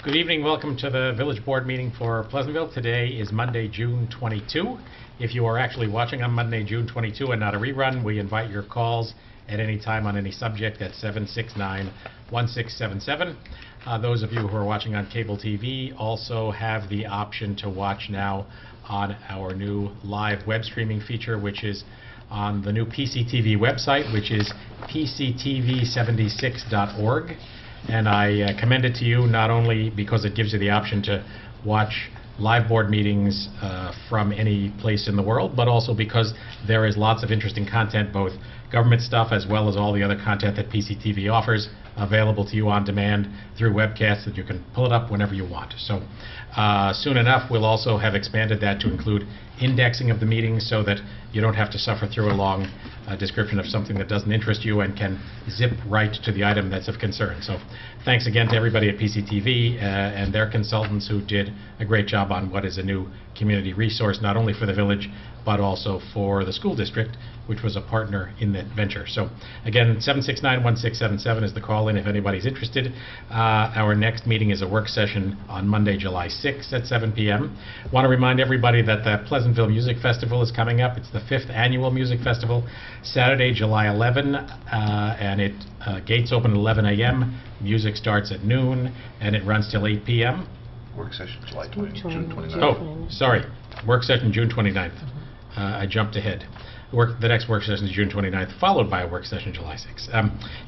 Good evening. Welcome to the Village Board meeting for Pleasantville. Today is Monday, June 22. If you are actually watching on Monday, June 22 and not a rerun, we invite your calls at any time on any subject at 769-1677. Those of you who are watching on cable TV also have the option to watch now on our new live web streaming feature, which is on the new PCTV website, which is pctv76.org. And I commend it to you not only because it gives you the option to watch live board meetings from any place in the world, but also because there is lots of interesting content, both government stuff as well as all the other content that PCTV offers, available to you on demand through webcasts that you can pull it up whenever you want. So soon enough, we'll also have expanded that to include indexing of the meetings so that you don't have to suffer through a long description of something that doesn't interest you and can zip right to the item that's of concern. So thanks again to everybody at PCTV and their consultants who did a great job on what is a new community resource, not only for the village, but also for the school district, which was a partner in that venture. So again, 769-1677 is the call-in if anybody's interested. Our next meeting is a work session on Monday, July 6th at 7 p.m. Want to remind everybody that the Pleasantville Music Festival is coming up. It's the 5th annual music festival, Saturday, July 11, and gates open at 11 a.m. Music starts at noon, and it runs till 8 p.m. Work session July 20, June 29th. Oh, sorry. Work session June 29th. I jumped ahead. The next work session is June 29th, followed by a work session July 6th.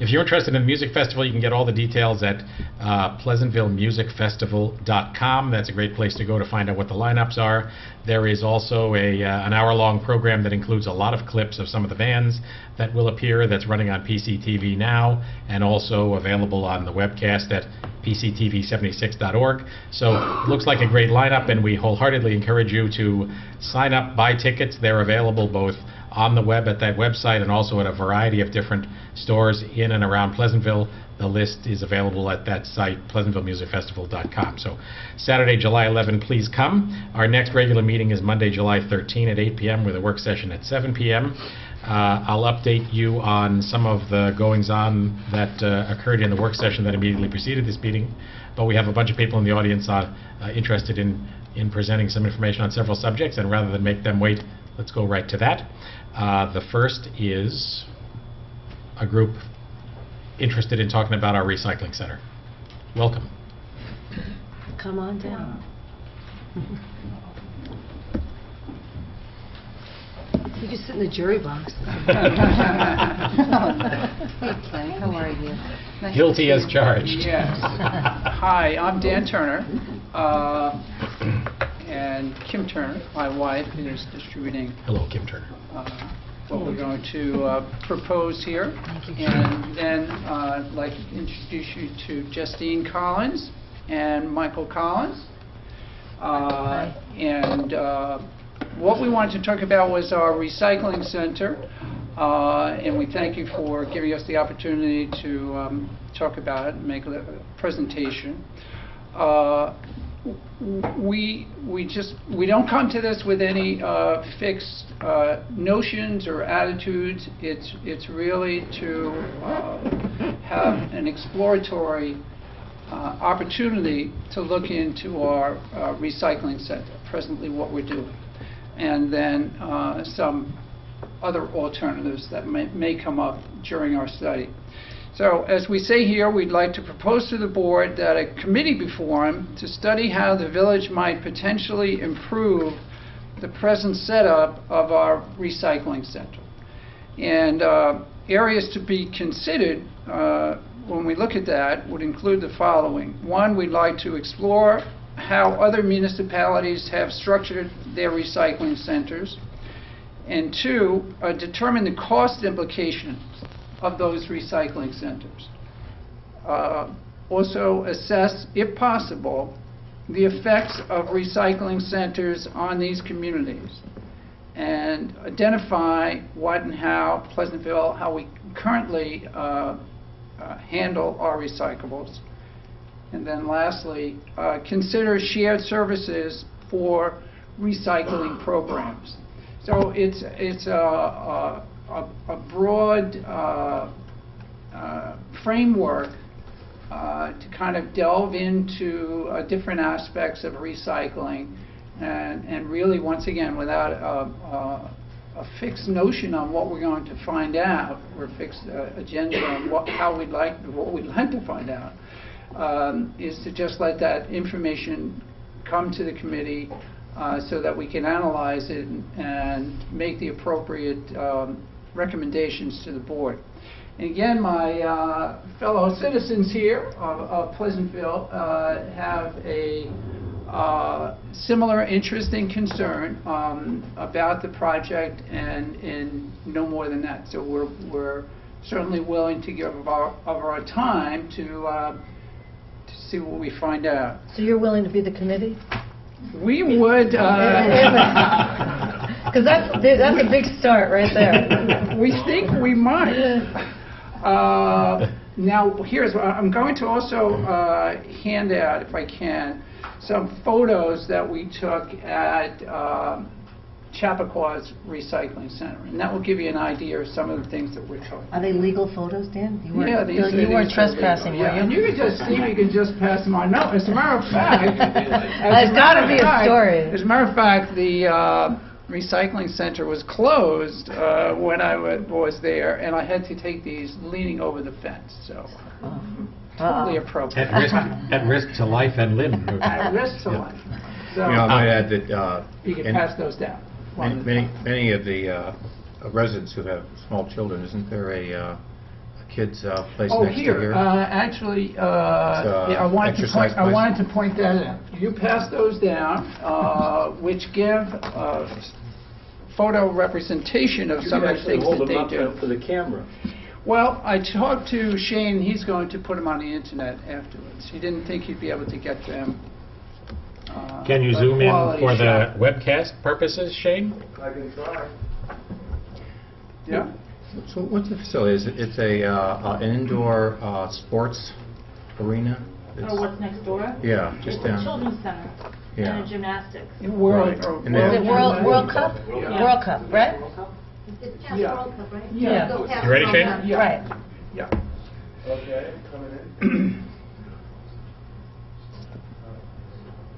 If you're interested in the music festival, you can get all the details at pleasantvillemusicfestival.com. That's a great place to go to find out what the lineups are. There is also an hour-long program that includes a lot of clips of some of the bands that will appear, that's running on PCTV now, and also available on the webcast at pctv76.org. So it looks like a great lineup, and we wholeheartedly encourage you to sign up, buy tickets. They're available both on the web at that website and also at a variety of different stores in and around Pleasantville. The list is available at that site, pleasantvillemusicfestival.com. So Saturday, July 11, please come. Our next regular meeting is Monday, July 13 at 8 p.m. with a work session at 7 p.m. I'll update you on some of the goings-on that occurred in the work session that immediately preceded this meeting, but we have a bunch of people in the audience interested in presenting some information on several subjects, and rather than make them wait, let's go right to that. The first is a group interested in talking about our recycling center. Welcome. Come on down. You just sit in the jury box. Hey, Clay, how are you? Nice Guilty as charged. Yes. Hi, I'm Dan Turner, and Kim Turner, my wife, is distributing Hello, Kim Turner. what we're going to propose here. And then I'd like to introduce you to Justine Collins and Michael Collins. And what we wanted to talk about was our recycling center, and we thank you for giving us the opportunity to talk about it and make a presentation. We don't come to this with any fixed notions or attitudes. It's really to have an exploratory opportunity to look into our recycling center, presently what we're doing, and then some other alternatives that may come up during our study. So as we say here, we'd like to propose to the board that a committee be formed to study how the village might potentially improve the present setup of our recycling center. And areas to be considered when we look at that would include the following. One, we'd like to explore how other municipalities have structured their recycling centers. And two, determine the cost implications of those recycling centers. Also assess, if possible, the effects of recycling centers on these communities, and identify what and how Pleasantville, how we currently handle our recyclables. And then lastly, consider shared services for recycling programs. So it's a broad framework to kind of delve into different aspects of recycling, and really, once again, without a fixed notion on what we're going to find out, or a fixed agenda on what we'd like to find out, is to just let that information come to the committee so that we can analyze it and make the appropriate recommendations to the board. And again, my fellow citizens here of Pleasantville have a similar interest and concern about the project, and no more than that. So we're certainly willing to give of our time to see what we find out. So you're willing to be the committee? We would. Because that's a big start right there. We think we might. Now, here's what I'm going to also hand out, if I can, some photos that we took at Chappaqua Recycling Center, and that will give you an idea of some of the things that we're talking about. Are they legal photos, Dan? You Yeah, weren't, these you weren't are trespassing, legal. were you? Yeah, and you can just, Stevie can just pass them on. No, as a matter of fact, There's gotta be a story. As a matter of fact, the recycling center was closed when I was there, and I had to take these leaning over the fence, so totally appropriate. At risk to life and limb. At risk to life. So I might add that you can and pass those down. many of the residents who have small children, isn't there a kids' place Oh, next to here, here? actually, yeah, I wanted exercise place. to point that out. You pass those down, which give photo representation of some of the things that they do. For the camera. Well, I talked to Shane, he's going to put them on the internet afterwards. He didn't think he'd be able to get them. Can you but zoom in quality for the shot. webcast purposes, Shane? I can try. Yeah. So what's the facility? Is it, it's an indoor sports arena? It's- Or what's next door? Yeah, just It's a down. children's center Yeah. and a gymnastics. World, Right. or And then- Is it World Cup? Yeah. World Cup, right? It's past Yeah. World Cup, right? Yeah. Go past You ready, World Shane? Cup. Yeah. Right. Yeah. Okay, coming in.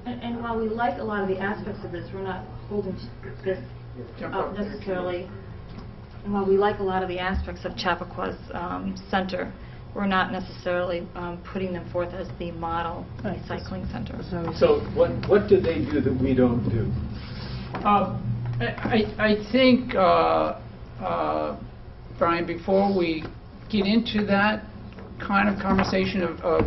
And while we like a lot of the aspects of this, we're not holding this up necessarily. And while we like a lot of the aspects of Chappaqua Center, we're not necessarily putting them forth as the model Right. recycling center. So what do they do that we don't do? I think, Brian, before we get into that kind of conversation of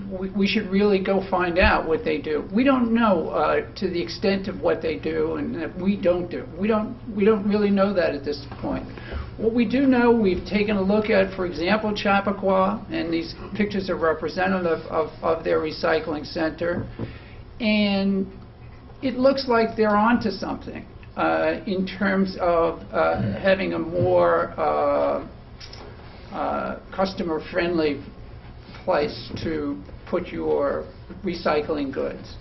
we should really go find out what they do. We don't know to the extent of what they do and that we don't do. We don't really know that at this point. What we do know, we've taken a look at, for example, Chappaqua, and these pictures are representative of their recycling center, and it looks like they're onto something in terms of having a more customer-friendly place to put your recycling goods.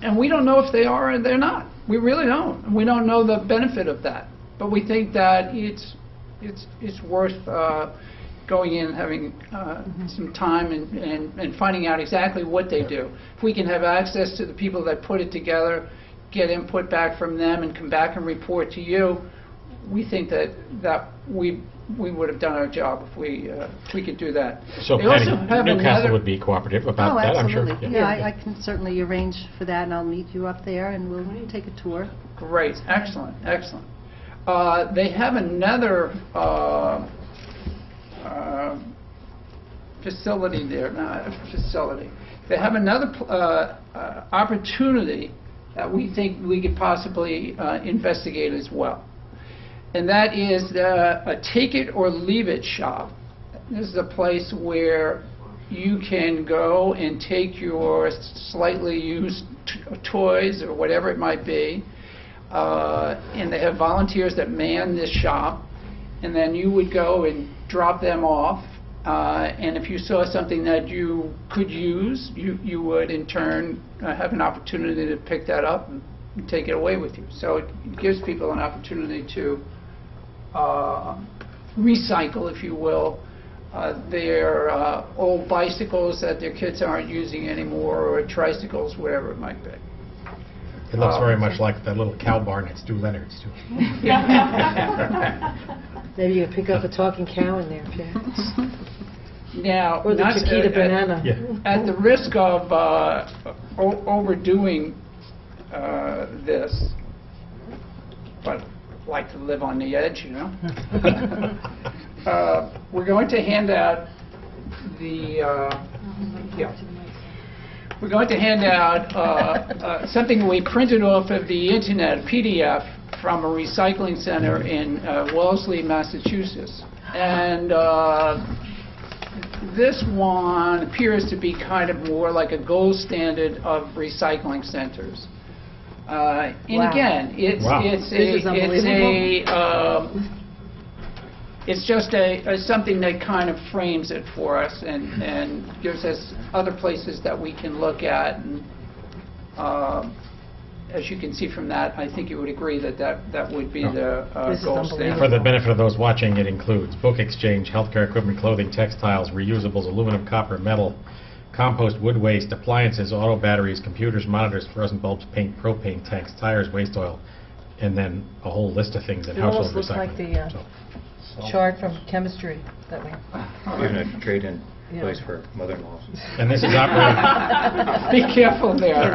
And we don't know if they are or they're not. We really don't. We don't know the benefit of that. But we think that it's worth going in and having some time and finding out exactly what they do. If we can have access to the people that put it together, get input back from them and come back and report to you, we think that we would have done our job if we could do that. So They also Patty, have Newcastle another- would be cooperative about that, I'm sure. Absolutely. Yeah, I can certainly arrange for that, and I'll meet you up there, and we'll take a tour. Great, excellent, excellent. They have another facility there, not a facility. They have another opportunity that we think we could possibly investigate as well. And that is a take it or leave it shop. This is a place where you can go and take your slightly used toys or whatever it might be, and they have volunteers that man this shop, and then you would go and drop them off, and if you saw something that you could use, you would in turn have an opportunity to pick that up and take it away with you. So it gives people an opportunity to recycle, if you will, their old bicycles that their kids aren't using anymore, or tricycles, whatever it might be. It looks very much like that little cow barn at Stu Leonard's, too. Maybe you could pick up a talking cow in there, Jack. Now, Or the not- Chiquita banana. Yeah. At the risk of overdoing this, but like to live on the edge, you know? We're going to hand out the, we're going to hand out something we printed off of the internet, a PDF, from a recycling center in Wellesley, Massachusetts. And this one appears to be kind of more like a gold standard of recycling centers. And Wow. again, it's Wow. This is it's just something that kind of frames it for us and gives us other places that we can look at. And as you can see from that, I think you would agree that that would be the This is gold standard. For the benefit of those watching, it includes book exchange, healthcare equipment, clothing, textiles, reusables, aluminum, copper, metal, compost, wood waste, appliances, auto batteries, computers, monitors, fluorescent bulbs, paint, propane tanks, tires, waste oil, and then a whole list of things that It household almost looks like recycling. the chart from chemistry that we... Even a trade-in Yeah. place for mother-in-laws. And this is operating, Be careful there.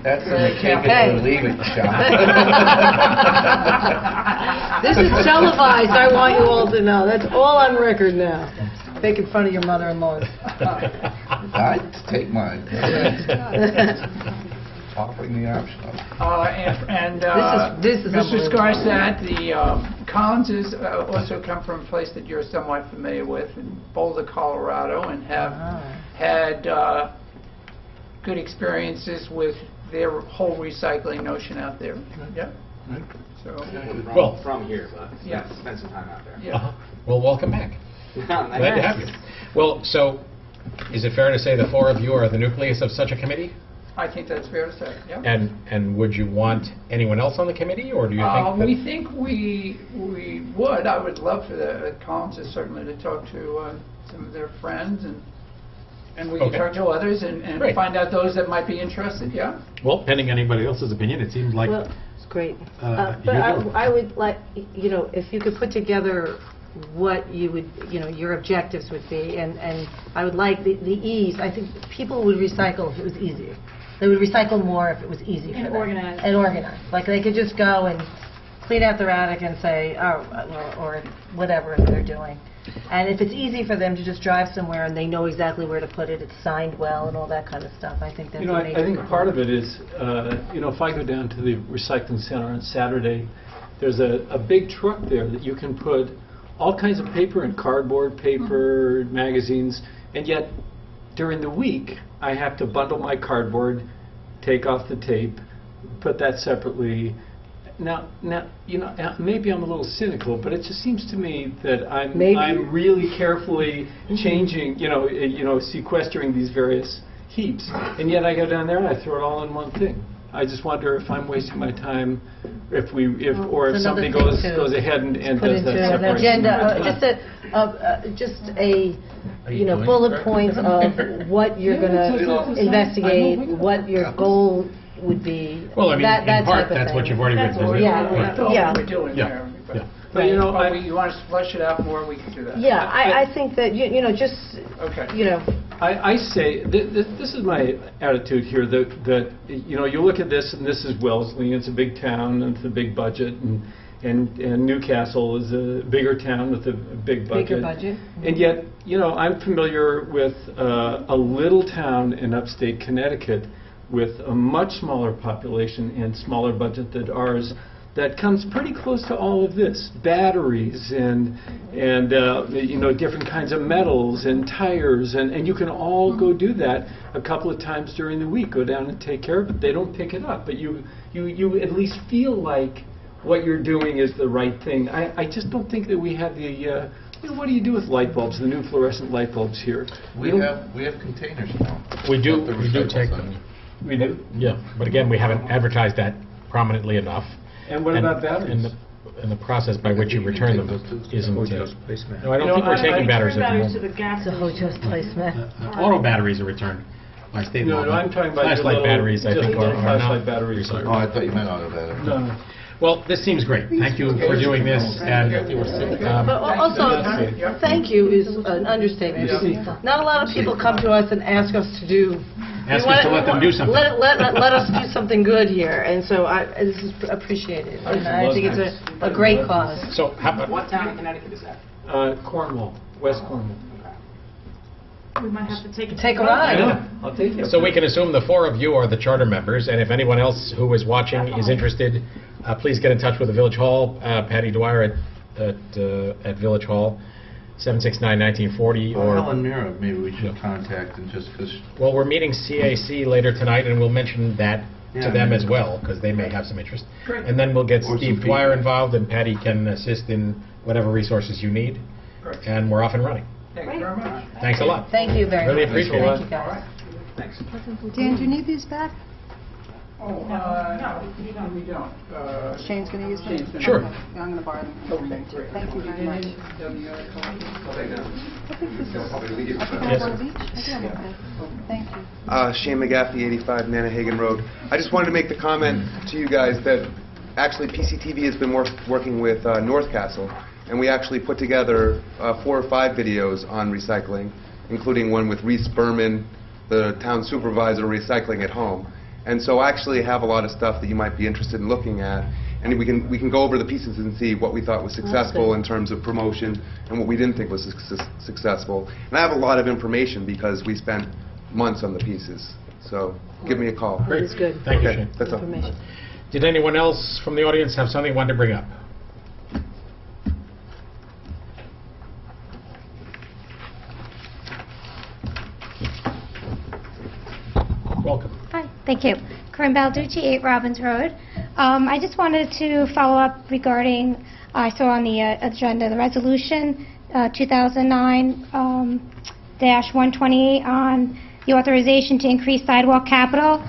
That's the take it Hey. or leave it shop. This is televised, I want you all to know. That's all on record now. Making fun of your mother-in-laws. I'd take mine. Offering the option. This is Mr. unbelievable. Scarsat, the Collinses also come from a place that you're somewhat familiar with in Boulder, Colorado, and have had good experiences with their whole recycling notion out there. Yep. So, Well- from here, but Yeah. spend some time out there. yeah. Uh-huh. Well, welcome back. Glad to Nice. have you. Well, so, is it fair to say the four of you are the nucleus of such a committee? I think that's fair to say, yeah. And would you want anyone else on the committee, or do you think We think we would. I would love for the Collinses certainly to talk to some of their friends, and we can Okay. talk to others and Great. find out those that might be interested, yeah? well, pending anybody else's opinion, it seems like... Well, it's great. you But do. I would like, if you could put together what you would, your objectives would be, and I would like the ease. I think people would recycle if it was easier. They would recycle more if it was easy for And them. organized. And organized. Like they could just go and clean out their attic and say, or whatever they're doing. And if it's easy for them to just drive somewhere and they know exactly where to put it, it's signed well and all that kind of stuff, I think that's You know, amazing. I think part of it is, if I go down to the recycling center on Saturday, there's a big truck there that you can put all kinds of paper and cardboard, paper, magazines, and yet during the week, I have to bundle my cardboard, take off the tape, put that separately. Now, maybe I'm a little cynical, but it just seems to me that Maybe. I'm really carefully changing, sequestering these various heaps, and yet I go down there and I throw it all in one thing. I just wonder if I'm wasting my time, or if It's somebody another thing goes to ahead and put does into that an separation. agenda, just a bullet points of what you're going to investigate, what your goal would be. Well, I mean, that in type part, of that's what thing. you've already written, isn't it? Yeah. That's all Yeah. we're doing Yeah. there. Yeah. But, you know, You want us to flesh it out more, we can do that. Yeah, I think that, just, Okay. I say, this is my attitude here, that you look at this, and this is Wellesley, it's a big town, and it's a big budget, and Newcastle is a bigger town with a big budget. Bigger budget. And yet, I'm familiar with a little town in upstate Connecticut with a much smaller population and smaller budget than ours, that comes pretty close to all of this: batteries and different kinds of metals and tires, and you can all go do that a couple of times during the week. Go down and take care of it. They don't pick it up, but you at least feel like what you're doing is the right thing. I just don't think that we have the. What do you do with light bulbs? The new fluorescent light bulbs here. We have containers now. We do At the we do recycle take center. them. We do. Yeah, but again, we haven't advertised that prominently enough. And what about batteries? and the process by which you return them isn't... Hojo's placemat. No, I don't think we're taking batteries at the moment. It's a Hojo's placement. Auto batteries are returned by state law. No, I'm talking about your Flashlight little- batteries, I just think, little are flashlight not batteries. recycled. Oh, I thought you meant auto battery. No, no. Well, this seems great. Thank you for doing this, and... But also, thank you is an understatement. Not a lot of people come to us and ask us to do... Ask we us to wanna- let them do something. Let us do something good here, and so this is appreciated. And I think it's a great cause. So, how about... What town in Connecticut is that? Cornwall, West Cornwall. We might have to take it. Take a I ride. know, I'll take you. So we can assume the four of you are the charter members, and if anyone else who is watching is interested, please get in touch with the Village Hall, Patty Dwyer at Village Hall, 769-1940, Well, or... Helen Mira, maybe we should contact and just, because Well, we're meeting CAC later tonight, and we'll mention that to Yeah. them as well, because they may have some interest. Great. And then we'll get Or some Steve Dwyer feedback. involved, and Patty can assist in whatever resources you need, Great. and we're off and running. Thank you very much. Thanks a lot. Thank you very much. Really appreciate Thank it. you, guys. Thanks. Dan, do you need these back? Oh, no, we don't. Shane's going to use them? Shane's gonna- Sure. Yeah, I'm going to borrow them. Okay, great. Thank you very much. Any other comments? I think this is... I think I have one of each. I think I'm okay. Thank you. Shane McGaffey, 85 Nanahagan Road. I just wanted to make the comment to you guys that actually PCTV has been working with North Castle, and we actually put together 4 or 5 videos on recycling, including one with Reese Berman, the town supervisor of recycling at home. And so I actually have a lot of stuff that you might be interested in looking at, and we can go over the pieces and see what we thought was successful in terms of promotion and what we didn't think was successful. And I have a lot of information because we spent months on the pieces. So give me a call. Great. It's good. Thank you, Okay, Shane. that's all. Information. Did anyone else from the audience have something they wanted to bring up? Welcome. Hi, thank you. Corinne Balducci, 8 Robbins Road. I just wanted to follow up regarding, I saw on the agenda, the resolution 2009-128 on the authorization to increase sidewalk capital,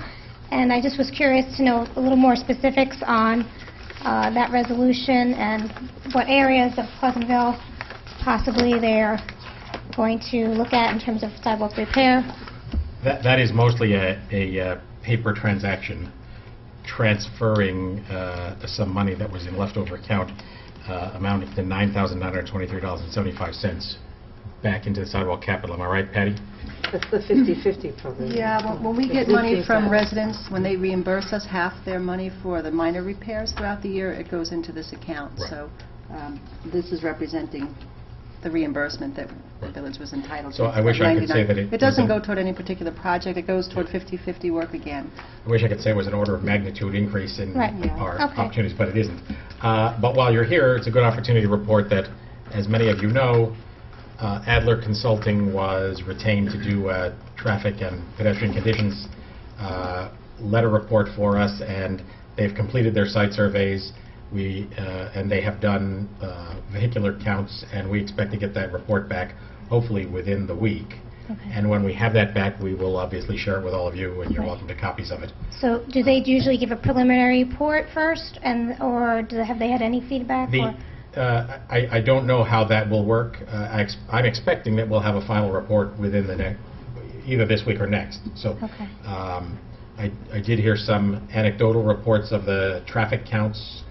and I just was curious to know a little more specifics on that resolution and what areas of Pleasantville possibly they're going to look at in terms of sidewalk repair. That is mostly a paper transaction, transferring some money that was in leftover account amounting to $9,923.75 back into the sidewalk capital. Am I right, Patty? That's the 50/50 program. Yeah, when we get money from 15,000. residents, when they reimburse us half their money for the minor repairs throughout the year, it goes into this account. Right. So this is representing the reimbursement that the village was entitled to. So I wish I could say that it It doesn't was go toward any particular project, it goes toward 50/50 work again. I wish I could say it was an order of magnitude increase in Right. our Okay. opportunities, but it isn't. But while you're here, it's a good opportunity to report that, as many of you know, Adler Consulting was retained to do a traffic and pedestrian conditions letter report for us, and they've completed their site surveys. And they have done vehicular counts, and we expect to get that report back hopefully within the week. Okay. And when we have that back, we will obviously share it with all of you, and you're Right. welcome to copies of it. So do they usually give a preliminary report first, or have they had any feedback? Or? I don't know how that will work. I'm expecting that we'll have a final report within the either this week or next. So Okay. I did hear some anecdotal reports of the traffic counts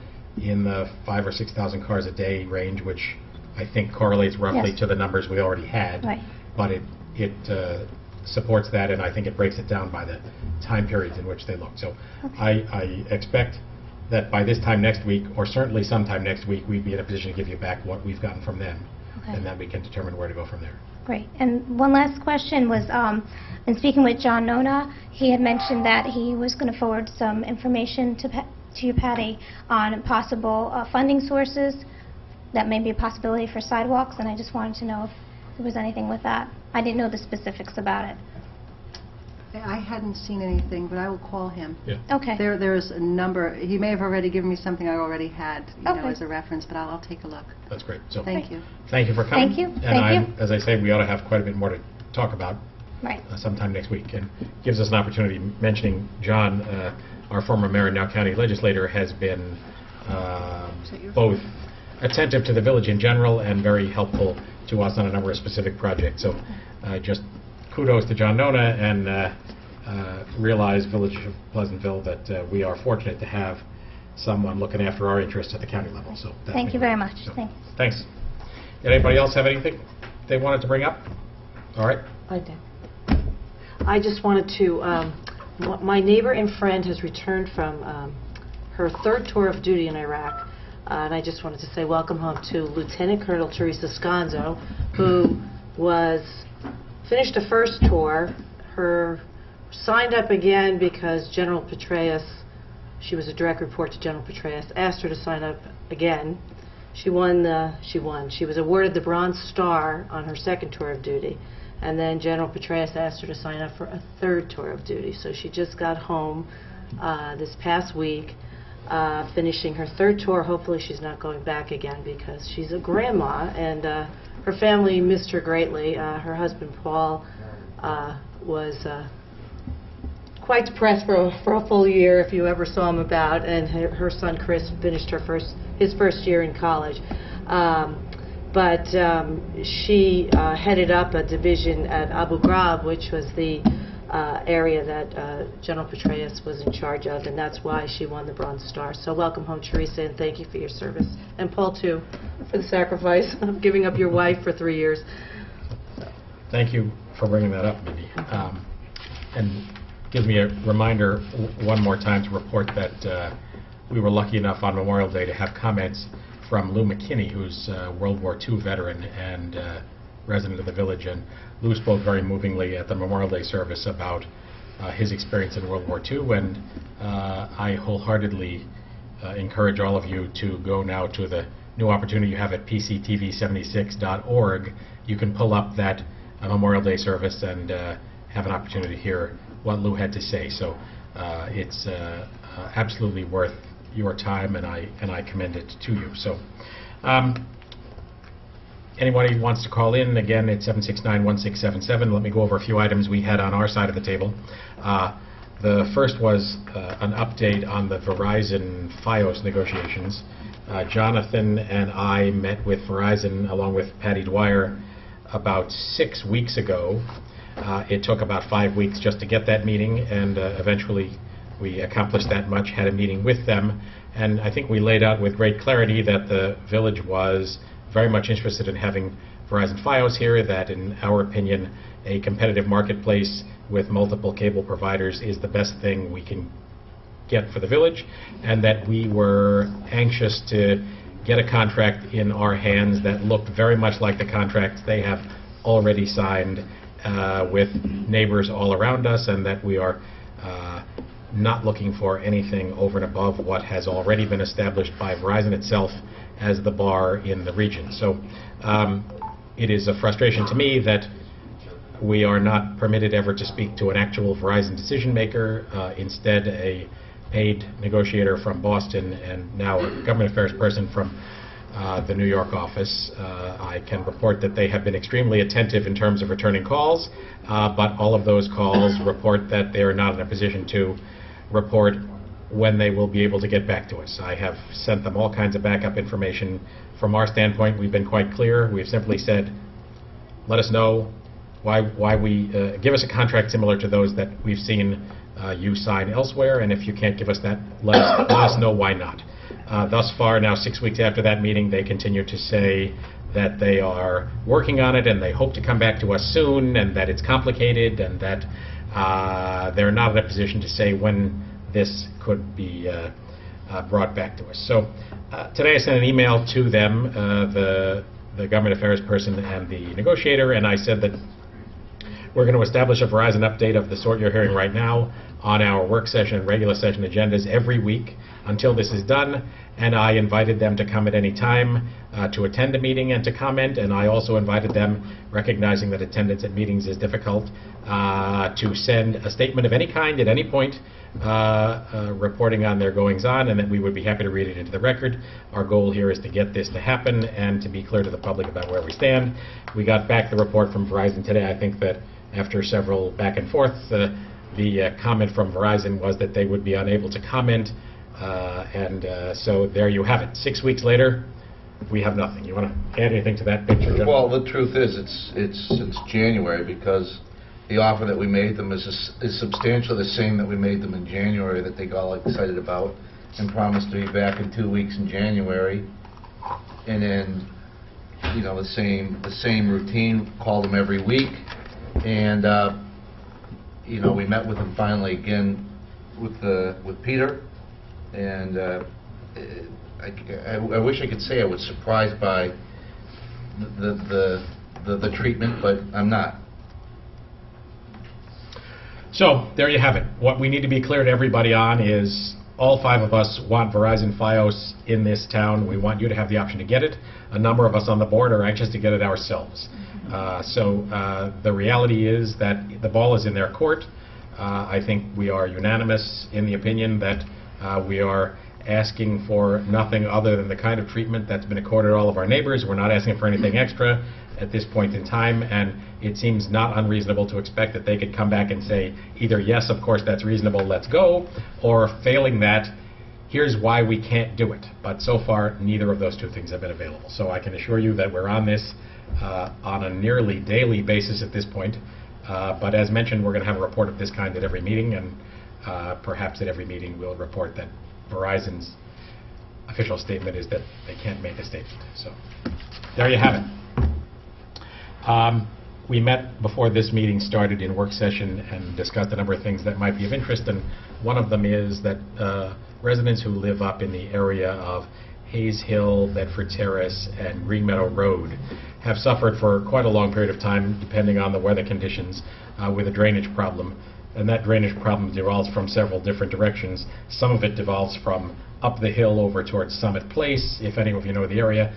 in the 5,000 or 6,000 cars a day range, which I think correlates roughly Yes. to the numbers we already had. Right. But it supports that, and I think it breaks it down by the time periods in which they look. So Okay. I expect that by this time next week, or certainly sometime next week, we'd be in a position to give you back what we've gotten from them, Okay. and then we can determine where to go from there. Great. And one last question was, in speaking with John Nona, he had mentioned that he was going to forward some information to you, Patty, on possible funding sources that may be a possibility for sidewalks, and I just wanted to know if there was anything with that. I didn't know the specifics about it. I hadn't seen anything, but I will call him. Yeah. Okay. There's a number, he may have already given me something I already had, Okay. as a reference, but I'll take a look. That's great. So Thank you. Thank you for coming. Thank you. And Thank you. as I say, we ought to have quite a bit more to talk about Right. sometime next week, and gives us an opportunity. Mentioning John, our former mayor and now county legislator, has been both attentive to the village in general and very helpful to us on a number of specific projects. So just kudos to John Nona, and realize, Village of Pleasantville, that we are fortunate to have someone looking after our interests at the county level. So that Thank you very much. So, Thanks. thanks. Did anybody else have anything they wanted to bring up? All right. I did. I just wanted to, my neighbor and friend has returned from her third tour of duty in Iraq, and I just wanted to say welcome home to Lieutenant Colonel Teresa Sconzo, who finished the first tour, signed up again because General Petraeus, she was a direct report to General Petraeus, asked her to sign up again. She was awarded the Bronze Star on her second tour of duty. And then General Petraeus asked her to sign up for a third tour of duty. So she just got home this past week, finishing her third tour. Hopefully she's not going back again, because she's a grandma, and her family missed her greatly. Her husband, Paul, was quite depressed for a full year, if you ever saw him about, and her son, Chris, finished his first year in college. But she headed up a division at Abu Ghraib, which was the area that General Petraeus was in charge of, and that's why she won the Bronze Star. So welcome home, Teresa, and thank you for your service. And Paul, too, for the sacrifice of giving up your wife for 3 years. Thank you for bringing that up, Mindy. And gives me a reminder one more time to report that we were lucky enough on Memorial Day to have comments from Lou McKinney, who's a World War II veteran and resident of the village. And Lou spoke very movingly at the Memorial Day service about his experience in World War II. And I wholeheartedly encourage all of you to go now to the new opportunity you have at pctv76.org. You can pull up that Memorial Day service and have an opportunity to hear what Lou had to say. So it's absolutely worth your time, and I commend it to you. So anybody who wants to call in, again, it's 769-1677. Let me go over a few items we had on our side of the table. The first was an update on the Verizon FiOS negotiations. Jonathan and I met with Verizon along with Patty Dwyer about 6 weeks ago. It took about 5 weeks just to get that meeting, and eventually we accomplished that much, had a meeting with them, and I think we laid out with great clarity that the village was very much interested in having Verizon FiOS here, that in our opinion a competitive marketplace with multiple cable providers is the best thing we can get for the village, and that we were anxious to get a contract in our hands that looked very much like the contracts they have already signed with neighbors all around us, and that we are not looking for anything over and above what has already been established by Verizon itself as the bar in the region. So it is a frustration to me that we are not permitted ever to speak to an actual Verizon decision maker, instead a paid negotiator from Boston and now a government affairs person from the New York office. I can report that they have been extremely attentive in terms of returning calls, but all of those calls report that they are not in a position to report when they will be able to get back to us. I have sent them all kinds of backup information. From our standpoint, we've been quite clear. We've simply said, let us know why we give us a contract similar to those that we've seen you sign elsewhere, and if you can't give us that, let us know why not. Thus far, now 6 weeks after that meeting, they continue to say that they are working on it and they hope to come back to us soon, and that it's complicated, and that they're not in a position to say when this could be brought back to us. So today I sent an email to them, the government affairs person and the negotiator, and I said that we're going to establish a Verizon update of the sort you're hearing right now on our work session and regular session agendas every week until this is done, and I invited them to come at any time to attend a meeting and to comment, and I also invited them, recognizing that attendance at meetings is difficult, to send a statement of any kind at any point reporting on their goings-on, and that we would be happy to read it into the record. Our goal here is to get this to happen and to be clear to the public about where we stand. We got back the report from Verizon today. I think that after several back and forth, the comment from Verizon was that they would be unable to comment So there you have it. 6 weeks later, we have nothing. You want to add anything to that picture, John? Well, the truth is, it's since January, because the offer that we made them is substantially the same that we made them in January, that they got all excited about and promised to be back in 2 weeks in January. And then, you know, the same routine, called them every week. And, you know, we met with them finally again with Peter. And I wish I could say I was surprised by the treatment, but I'm not. So there you have it. What we need to be clear to everybody on is all 5 of us want Verizon Fios in this town. We want you to have the option to get it. A number of us on the board are anxious to get it ourselves. The reality is that the ball is in their court. I think we are unanimous in the opinion that we are asking for nothing other than the kind of treatment that's been accorded all of our neighbors. We're not asking for anything extra at this point in time, and it seems not unreasonable to expect that they could come back and say either, yes, of course, that's reasonable, let's go, or failing that, here's why we can't do it. But so far, neither of those two things have been available. So I can assure you that we're on this on a nearly daily basis at this point. But as mentioned, we're going to have a report of this kind at every meeting, and perhaps at every meeting we'll report that Verizon's official statement is that they can't make a statement. So there you have it. We met before this meeting started in work session and discussed a number of things that might be of interest, and one of them is that residents who live up in the area of Hayes Hill, Bedford Terrace, and Green Meadow Road have suffered for quite a long period of time, depending on the weather conditions, with a drainage problem. And that drainage problem devolves from several different directions. Some of it devolves from up the hill over towards Summit Place. If any of you know the area,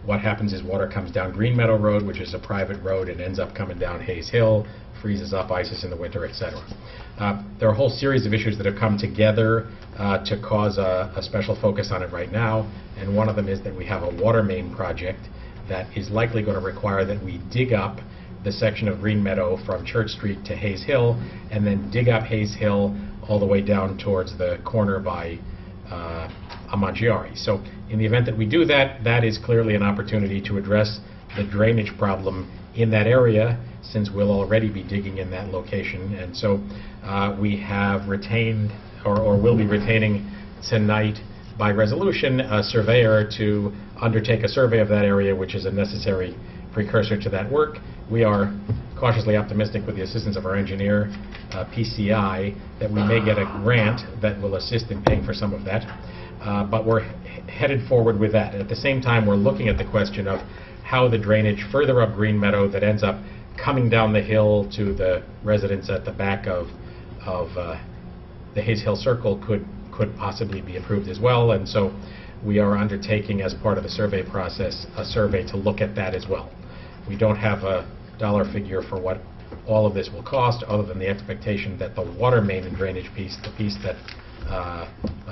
what happens is water comes down Green Meadow Road, which is a private road, and ends up coming down Hayes Hill, freezes up, ices in the winter, etc. There are a whole series of issues that have come together to cause a special focus on it right now, and one of them is that we have a water main project that is likely going to require that we dig up the section of Green Meadow from Church Street to Hayes Hill, and then dig up Hayes Hill all the way down towards the corner by Amangiari. So in the event that we do that, that is clearly an opportunity to address the drainage problem in that area, since we'll already be digging in that location. And so we have retained, or will be retaining tonight by resolution, a surveyor to undertake a survey of that area, which is a necessary precursor to that work. We are cautiously optimistic with the assistance of our engineer, PCI, that we may get a grant that will assist in paying for some of that. But we're headed forward with that. At the same time, we're looking at the question of how the drainage further up Green Meadow that ends up coming down the hill to the residents at the back of the Hayes Hill Circle could possibly be improved as well. And so we are undertaking, as part of the survey process, a survey to look at that as well. We don't have a dollar figure for what all of this will cost, other than the expectation that the water main and drainage piece, the piece that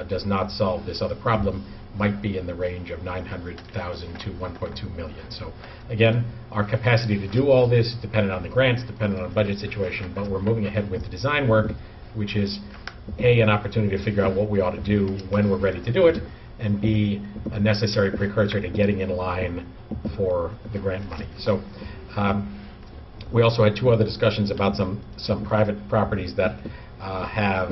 does not solve this other problem, might be in the range of $900,000 to $1.2 million. So again, our capacity to do all this is dependent on the grants, dependent on the budget situation, but we're moving ahead with the design work, which is A, an opportunity to figure out what we ought to do when we're ready to do it, and B, a necessary precursor to getting in line for the grant money. So we also had 2 other discussions about some private properties that have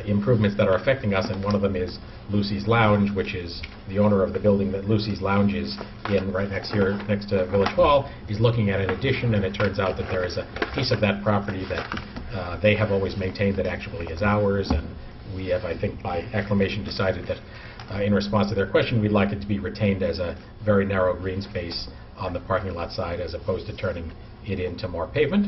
improvements that are affecting us, and one of them is Lucy's Lounge, which is the owner of the building that Lucy's Lounge is in right next here, next to Village Hall, is looking at an addition, and it turns out that there is a piece of that property that they have always maintained that actually is ours, and we have, I think, by acclamation decided that in response to their question, we'd like it to be retained as a very narrow green space on the parking lot side, as opposed to turning it into more pavement.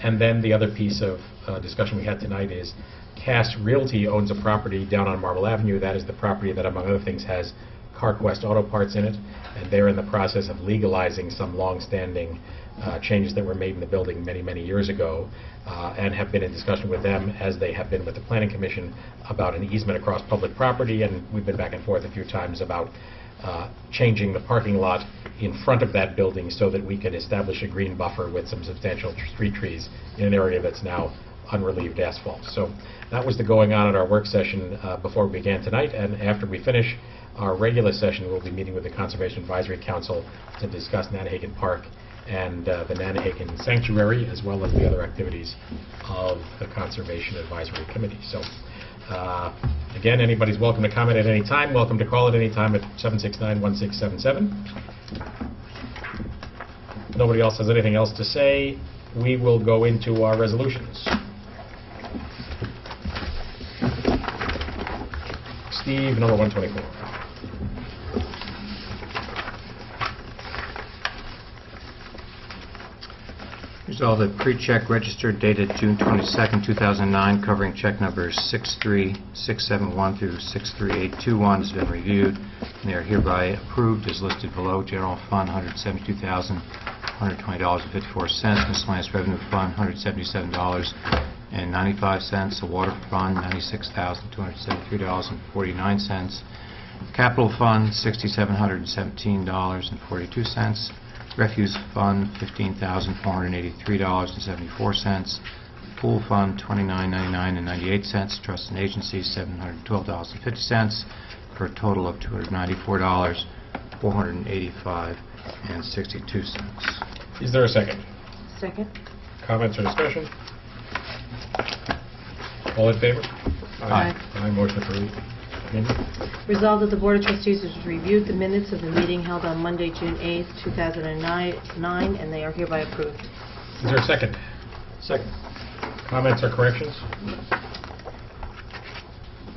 And then the other piece of discussion we had tonight is Cass Realty owns a property down on Marble Avenue. That is the property that, among other things, has CarQuest Auto Parts in it, and they're in the process of legalizing some long-standing changes that were made in the building many, many years ago, and have been in discussion with them, as they have been with the Planning Commission, about an easement across public property, and we've been back and forth a few times about changing the parking lot in front of that building so that we could establish a green buffer with some substantial street trees in an area that's now unrelieved asphalt. So that was the going on at our work session before we began tonight, and after we finish our regular session, we'll be meeting with the Conservation Advisory Council to discuss Nanahagan Park and the Nanahagan Sanctuary, as well as the other activities of the Conservation Advisory Committee. So, again, anybody's welcome to comment at any time. Welcome to call at any time at 769-1677. Nobody else has anything else to say. We will go into our resolutions. Steve, number 124. Resolved that pre-check registered dated June 22nd, 2009, covering check numbers 63671 through 63821 has been reviewed, and they are hereby approved as listed below. General Fund, $172,120.54. Miscellaneous Revenue Fund, $177.95. The Water Fund, $96,273.49. Capital Fund, $6,717.42. Refuse Fund, $15,483.74. Pool Fund, $29.99.98. Trust and Agencies, $712.50, for a total of $294,485.62. Is there a second? Second. Comments or discussion? All in favor? Aye. Aye, motion approved. Mindy? Resolved that the Board of Trustees has reviewed the minutes of the meeting held on Monday, June 8th, 2009, and they are hereby approved. Is there a second? Second. Comments or corrections?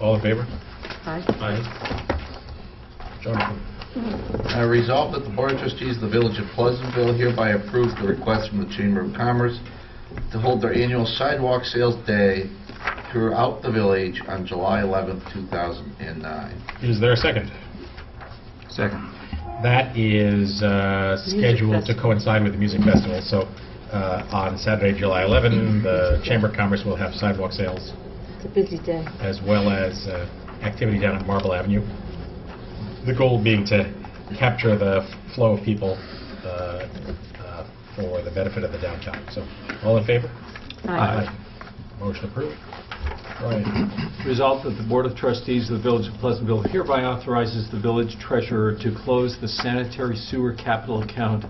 All in favor? Aye. Aye. Jonathan? Resolved that the Board of Trustees of the Village of Pleasantville hereby approves the request from the Chamber of Commerce to hold their annual sidewalk sales day throughout the village on July 11th, 2009. Is there a second? Second. That is scheduled to Festival. coincide with the music festival. So on Saturday, July 11, the Chamber of Commerce will have sidewalk sales, It's a busy day. as well as activity down at Marble Avenue. The goal being to capture the flow of people for the benefit of the downtown. So, all in favor? Aye. Motion approved. Right. Resolved that the Board of Trustees of the Village of Pleasantville hereby authorizes the village treasurer to close the sanitary sewer capital account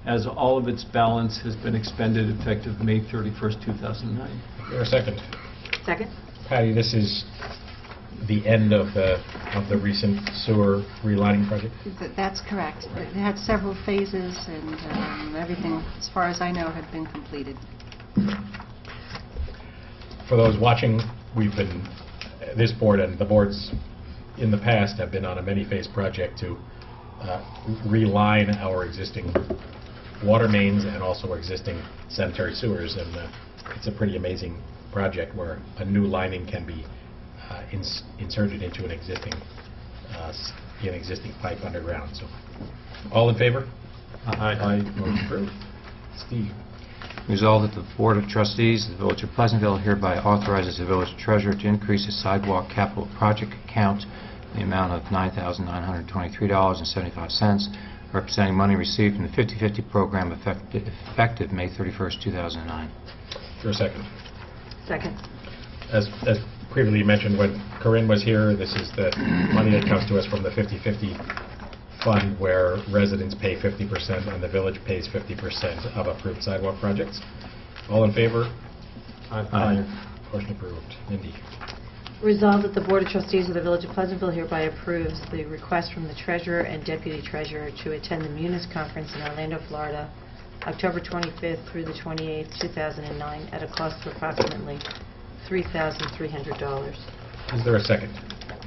as all of its balance has been expended effective May 31st, 2009. Is there a second? Second. Patty, this is the end of the recent sewer relining project? That's correct. It had several phases, and everything, as far as I know, had been completed. For those watching, we've been, this board and the boards in the past have been on a many-phase project to reline our existing water mains and also our existing sanitary sewers, and it's a pretty amazing project where a new lining can be inserted into an existing pipe underground. So, all in favor? Aye. Motion approved. Steve? Resolved that the Board of Trustees of the Village of Pleasantville hereby authorizes the village treasurer to increase the sidewalk capital project account in the amount of $9,923.75, representing money received from the 50/50 program effective May 31st, 2009. For a second. Second. As previously mentioned, when Corinne was here, this is the money that comes to us from the 50/50 fund, where residents pay 50% and the village pays 50% of approved sidewalk projects. All in favor? Aye. Motion approved. Mindy? Resolved that the Board of Trustees of the Village of Pleasantville hereby approves the request from the Treasurer and Deputy Treasurer to attend the Munis Conference in Orlando, Florida, October 25th through the 28th, 2009, at a cost of approximately $3,300. Is there a second?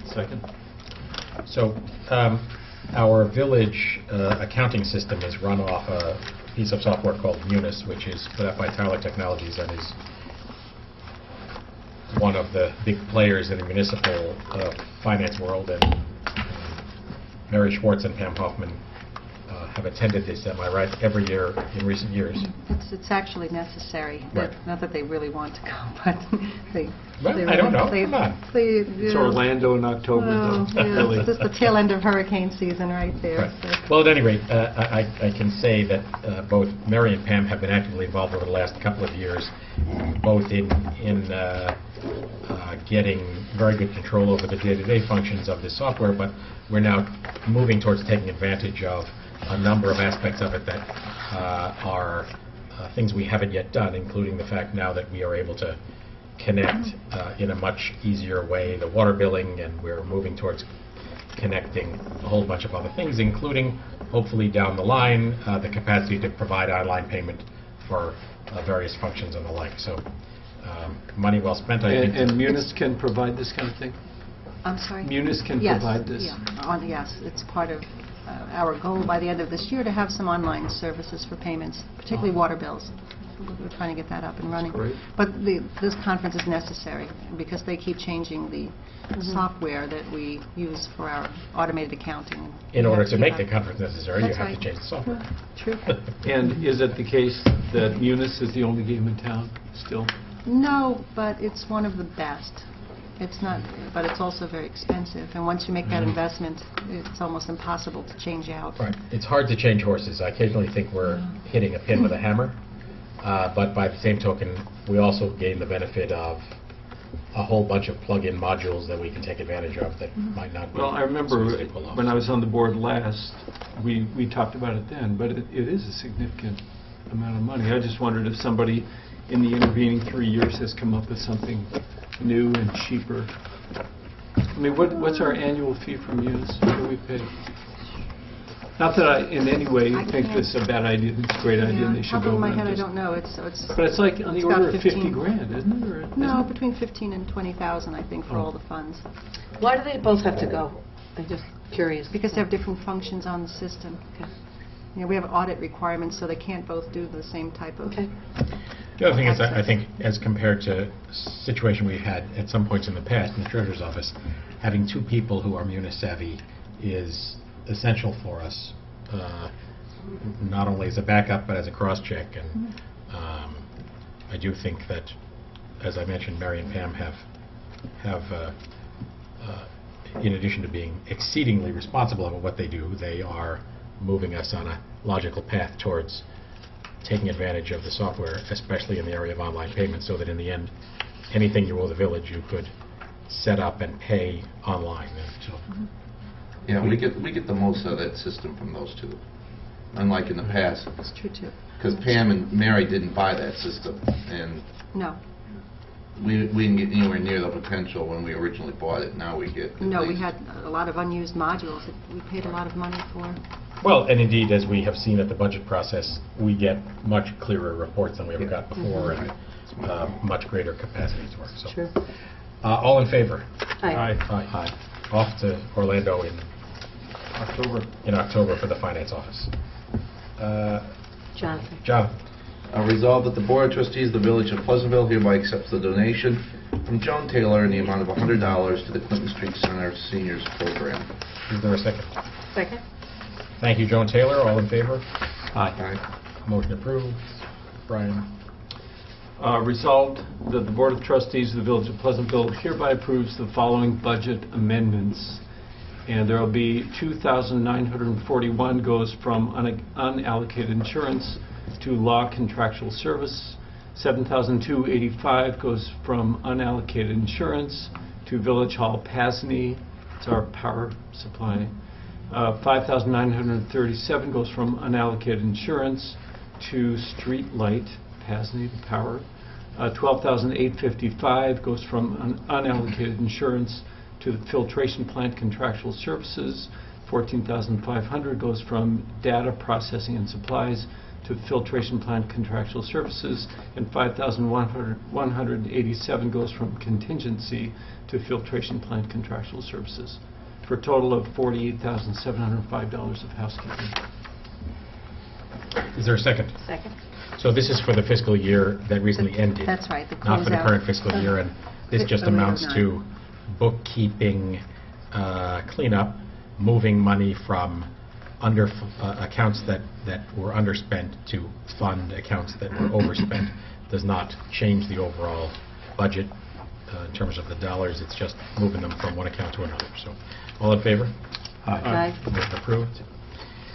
Second. So, our village accounting system is run off a piece of software called Munis, which is put out by Tyler Technologies and is one of the big players in the municipal finance world. And Mary Schwartz and Pam Hoffman have attended this, am I right, every year in recent years. It's actually necessary. Right. Not that they really want to go, but they... Well, they I don't know. they- Come on. they- It's Orlando in October, Well, though, yeah, really. it's just the tail end of hurricane season right there. Right. so. Well, at any rate, I can say that both Mary and Pam have been actively involved over the last couple of years, both in getting very good control over the day-to-day functions of this software, but we're now moving towards taking advantage of a number of aspects of it that are things we haven't yet done, including the fact now that we are able to connect in a much easier way the water billing, and we're moving towards connecting a whole bunch of other things, including, hopefully down the line, the capacity to provide online payment for various functions and the like. So, money well spent, I think. And Munis can provide this kind of thing? I'm sorry? Munis can Yes, provide this? yeah. Yes, it's part of our goal by the end of this year to have some online services for payments, particularly water bills. We're trying to get that up and running. Great. But this conference is necessary because they keep changing the software that we use for our automated accounting. In order to Yeah. make the conference necessary, you That's have right. to change the software. True. And is it the case that Munis is the only game in town still? No, but it's one of the best. It's not, but it's also very expensive. And once you make that investment, it's almost impossible to change out. Right. It's hard to change horses. I occasionally think we're hitting a pin with a hammer, but by the same token, we also gain the benefit of a whole bunch of plug-in modules that we can take advantage of that might not be Well, I so remember easily pulled off. when I was on the board last, we talked about it then, but it is a significant amount of money. I just wondered if somebody in the intervening 3 years has come up with something new and cheaper. I mean, what's our annual fee for Munis? What do we pay? Not that I in any way I think can't- this is a bad idea, it's a great idea, and they should Top of go my around head, I this. don't know. It's But it's like on the It's about order of 50 15. grand, isn't it? Or no, isn't it? between 15 and 20,000, I think, for Oh. all the funds. Why do they both have to go? I'm just curious. Because they have different functions on the system. Okay. You know, we have audit requirements, so they can't both do the same type of... Okay. The other thing is, I think, as compared to situation we've had at some points in the past in the Treasurer's Office, having two people who are Munis savvy is essential for us, not only as a backup, but as a cross-check. And I do think that, as I mentioned, Mary and Pam have in addition to being exceedingly responsible about what they do, they are moving us on a logical path towards taking advantage of the software, especially in the area of online payments, so that in the end, anything you owe the village, you could set up and pay online. And so, Yeah, we get the most out of that system from those two, unlike in the past, It's true, too. because Pam and Mary didn't buy that system, and No. we didn't get anywhere near the potential when we originally bought it. Now we get... No, at we least- had a lot of unused modules that we paid a lot of money for. well, and indeed, as we have seen at the budget process, we get much clearer reports than we ever got before, and much greater capacity to work. So, Sure. all in favor? Aye. Aye. Off to Orlando in October for the finance office. Jonathan. Jonathan? Resolved that the Board of Trustees of the Village of Pleasantville hereby accepts the donation from Joan Taylor in the amount of $100 to the Clinton Street Center Seniors Program. Is there a second? Second? Thank you, Joan Taylor. All in favor? Aye. Motion approved. Brian? Resolved that the Board of Trustees of the Village of Pleasantville hereby approves the following budget amendments. And there will be $2,941 goes from unallocated insurance to law contractual service. $7,285 goes from unallocated insurance to Village Hall Pasney. It's our power supply. $5,937 goes from unallocated insurance to street light Pasney, the power. $12,855 goes from unallocated insurance to the filtration plant contractual services. $14,500 goes from data processing and supplies to the filtration plant contractual services, and $5,187 goes from contingency to filtration plant contractual services, for a total of $48,705 of housekeeping. Is there a second? Second. So this is for the fiscal year that recently ended? That's right, the Not for the closeout. current fiscal year, and this just Fiscal year amounts 9. to bookkeeping cleanup, moving money from accounts that were underspent to fund accounts that were overspent does not change the overall budget in terms of the dollars. It's just moving them from one account to another. So, all in favor? Aye. Motion approved.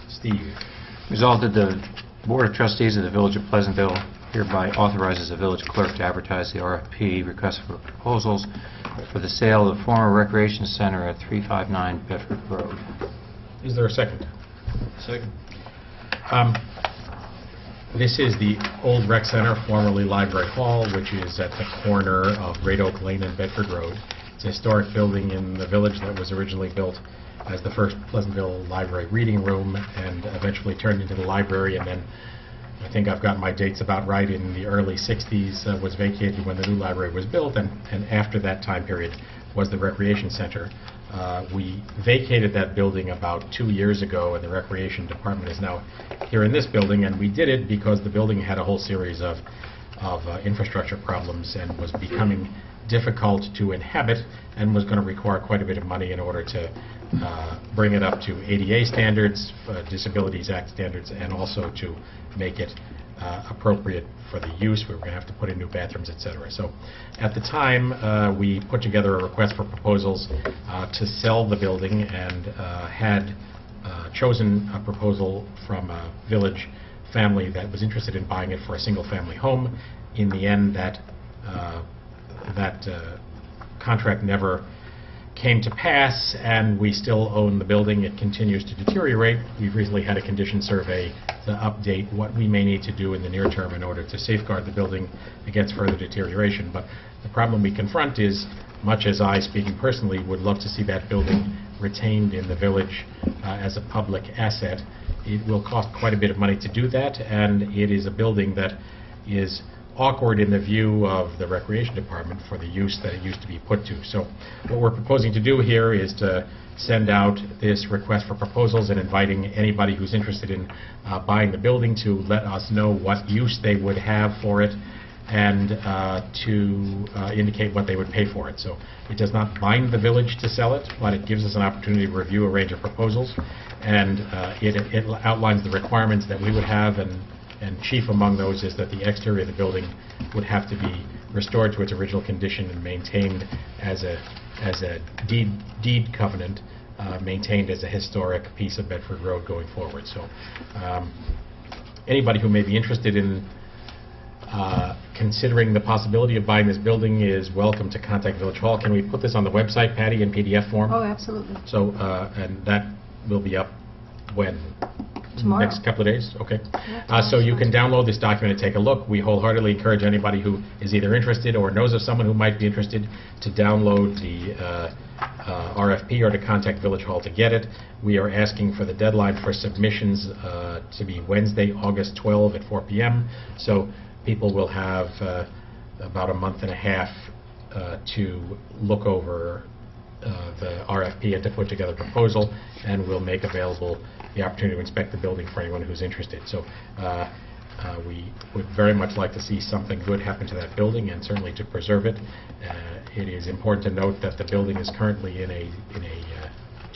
Steve? Resolved that the Board of Trustees of the Village of Pleasantville hereby authorizes the village clerk to advertise the RFP, request for proposals, for the sale of the former recreation center at 359 Bedford Road. Is there a second? Second. This is the old rec center, formerly Library Hall, which is at the corner of Great Oak Lane and Bedford Road. It's a historic building in the village that was originally built as the first Pleasantville Library reading room and eventually turned into the library, and then I think I've got my dates about right, in the early 60s was vacated when the new library was built, and after that time period was the recreation center. We vacated that building about 2 years ago, and the recreation department is now here in this building, and we did it because the building had a whole series of infrastructure problems and was becoming difficult to inhabit and was going to require quite a bit of money in order to bring it up to ADA standards, Disabilities Act standards, and also to make it appropriate for the use. We were going to have to put in new bathrooms, etc. So at the time, we put together a request for proposals to sell the building and had chosen a proposal from a village family that was interested in buying it for a single-family home. In the end, that contract never came to pass, and we still own the building. It continues to deteriorate. We've recently had a condition survey to update what we may need to do in the near term in order to safeguard the building against further deterioration. But the problem we confront is, much as I, speaking personally, would love to see that building retained in the village as a public asset, it will cost quite a bit of money to do that, and it is a building that is awkward in the view of the Recreation Department for the use that it used to be put to. So what we're proposing to do here is to send out this request for proposals and inviting anybody who's interested in buying the building to let us know what use they would have for it and to indicate what they would pay for it. So it does not bind the village to sell it, but it gives us an opportunity to review a range of proposals, and it outlines the requirements that we would have, and chief among those is that the exterior of the building would have to be restored to its original condition and maintained as a deed covenant, maintained as a historic piece of Bedford Road going forward. So anybody who may be interested in considering the possibility of buying this building is welcome to contact Village Hall. Can we put this on the website, Patty, in PDF form? Oh, absolutely. So, and that will be up when? Tomorrow. Next couple of days? Okay. Yeah, So you can download this document and take a look. We wholeheartedly encourage anybody who is either interested or knows of someone who might be interested to download the RFP or to contact Village Hall to get it. We are asking for the deadline for submissions to be Wednesday, August 12 at 4 p.m. So people will have about a month and a half to look over the RFP and to put together a proposal, and we'll make available the opportunity to inspect the building for anyone who's interested. So we would very much like to see something good happen to that building, and certainly to preserve it. It is important to note that the building is currently in a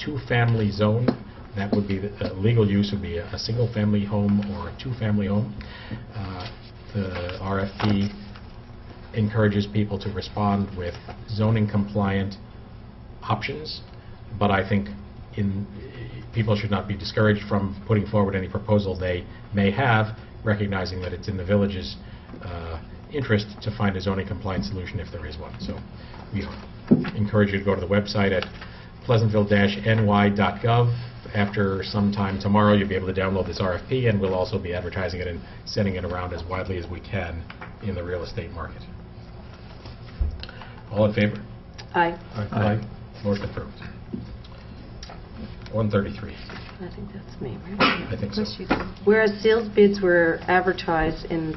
two-family zone. That would be the legal use would be a single-family home or a two-family home. The RFP encourages people to respond with zoning compliant options, but I think people should not be discouraged from putting forward any proposal they may have, recognizing that it's in the village's interest to find a zoning compliant solution if there is one. So we encourage you to go to the website at pleasantville-ny.gov. After some time tomorrow, you'll be able to download this RFP, and we'll also be advertising it and sending it around as widely as we can in the real estate market. All in favor? Aye. Aye. Motion approved. 133. I think that's me, right? I think so. Yes, you do. Whereas sealed bids were advertised in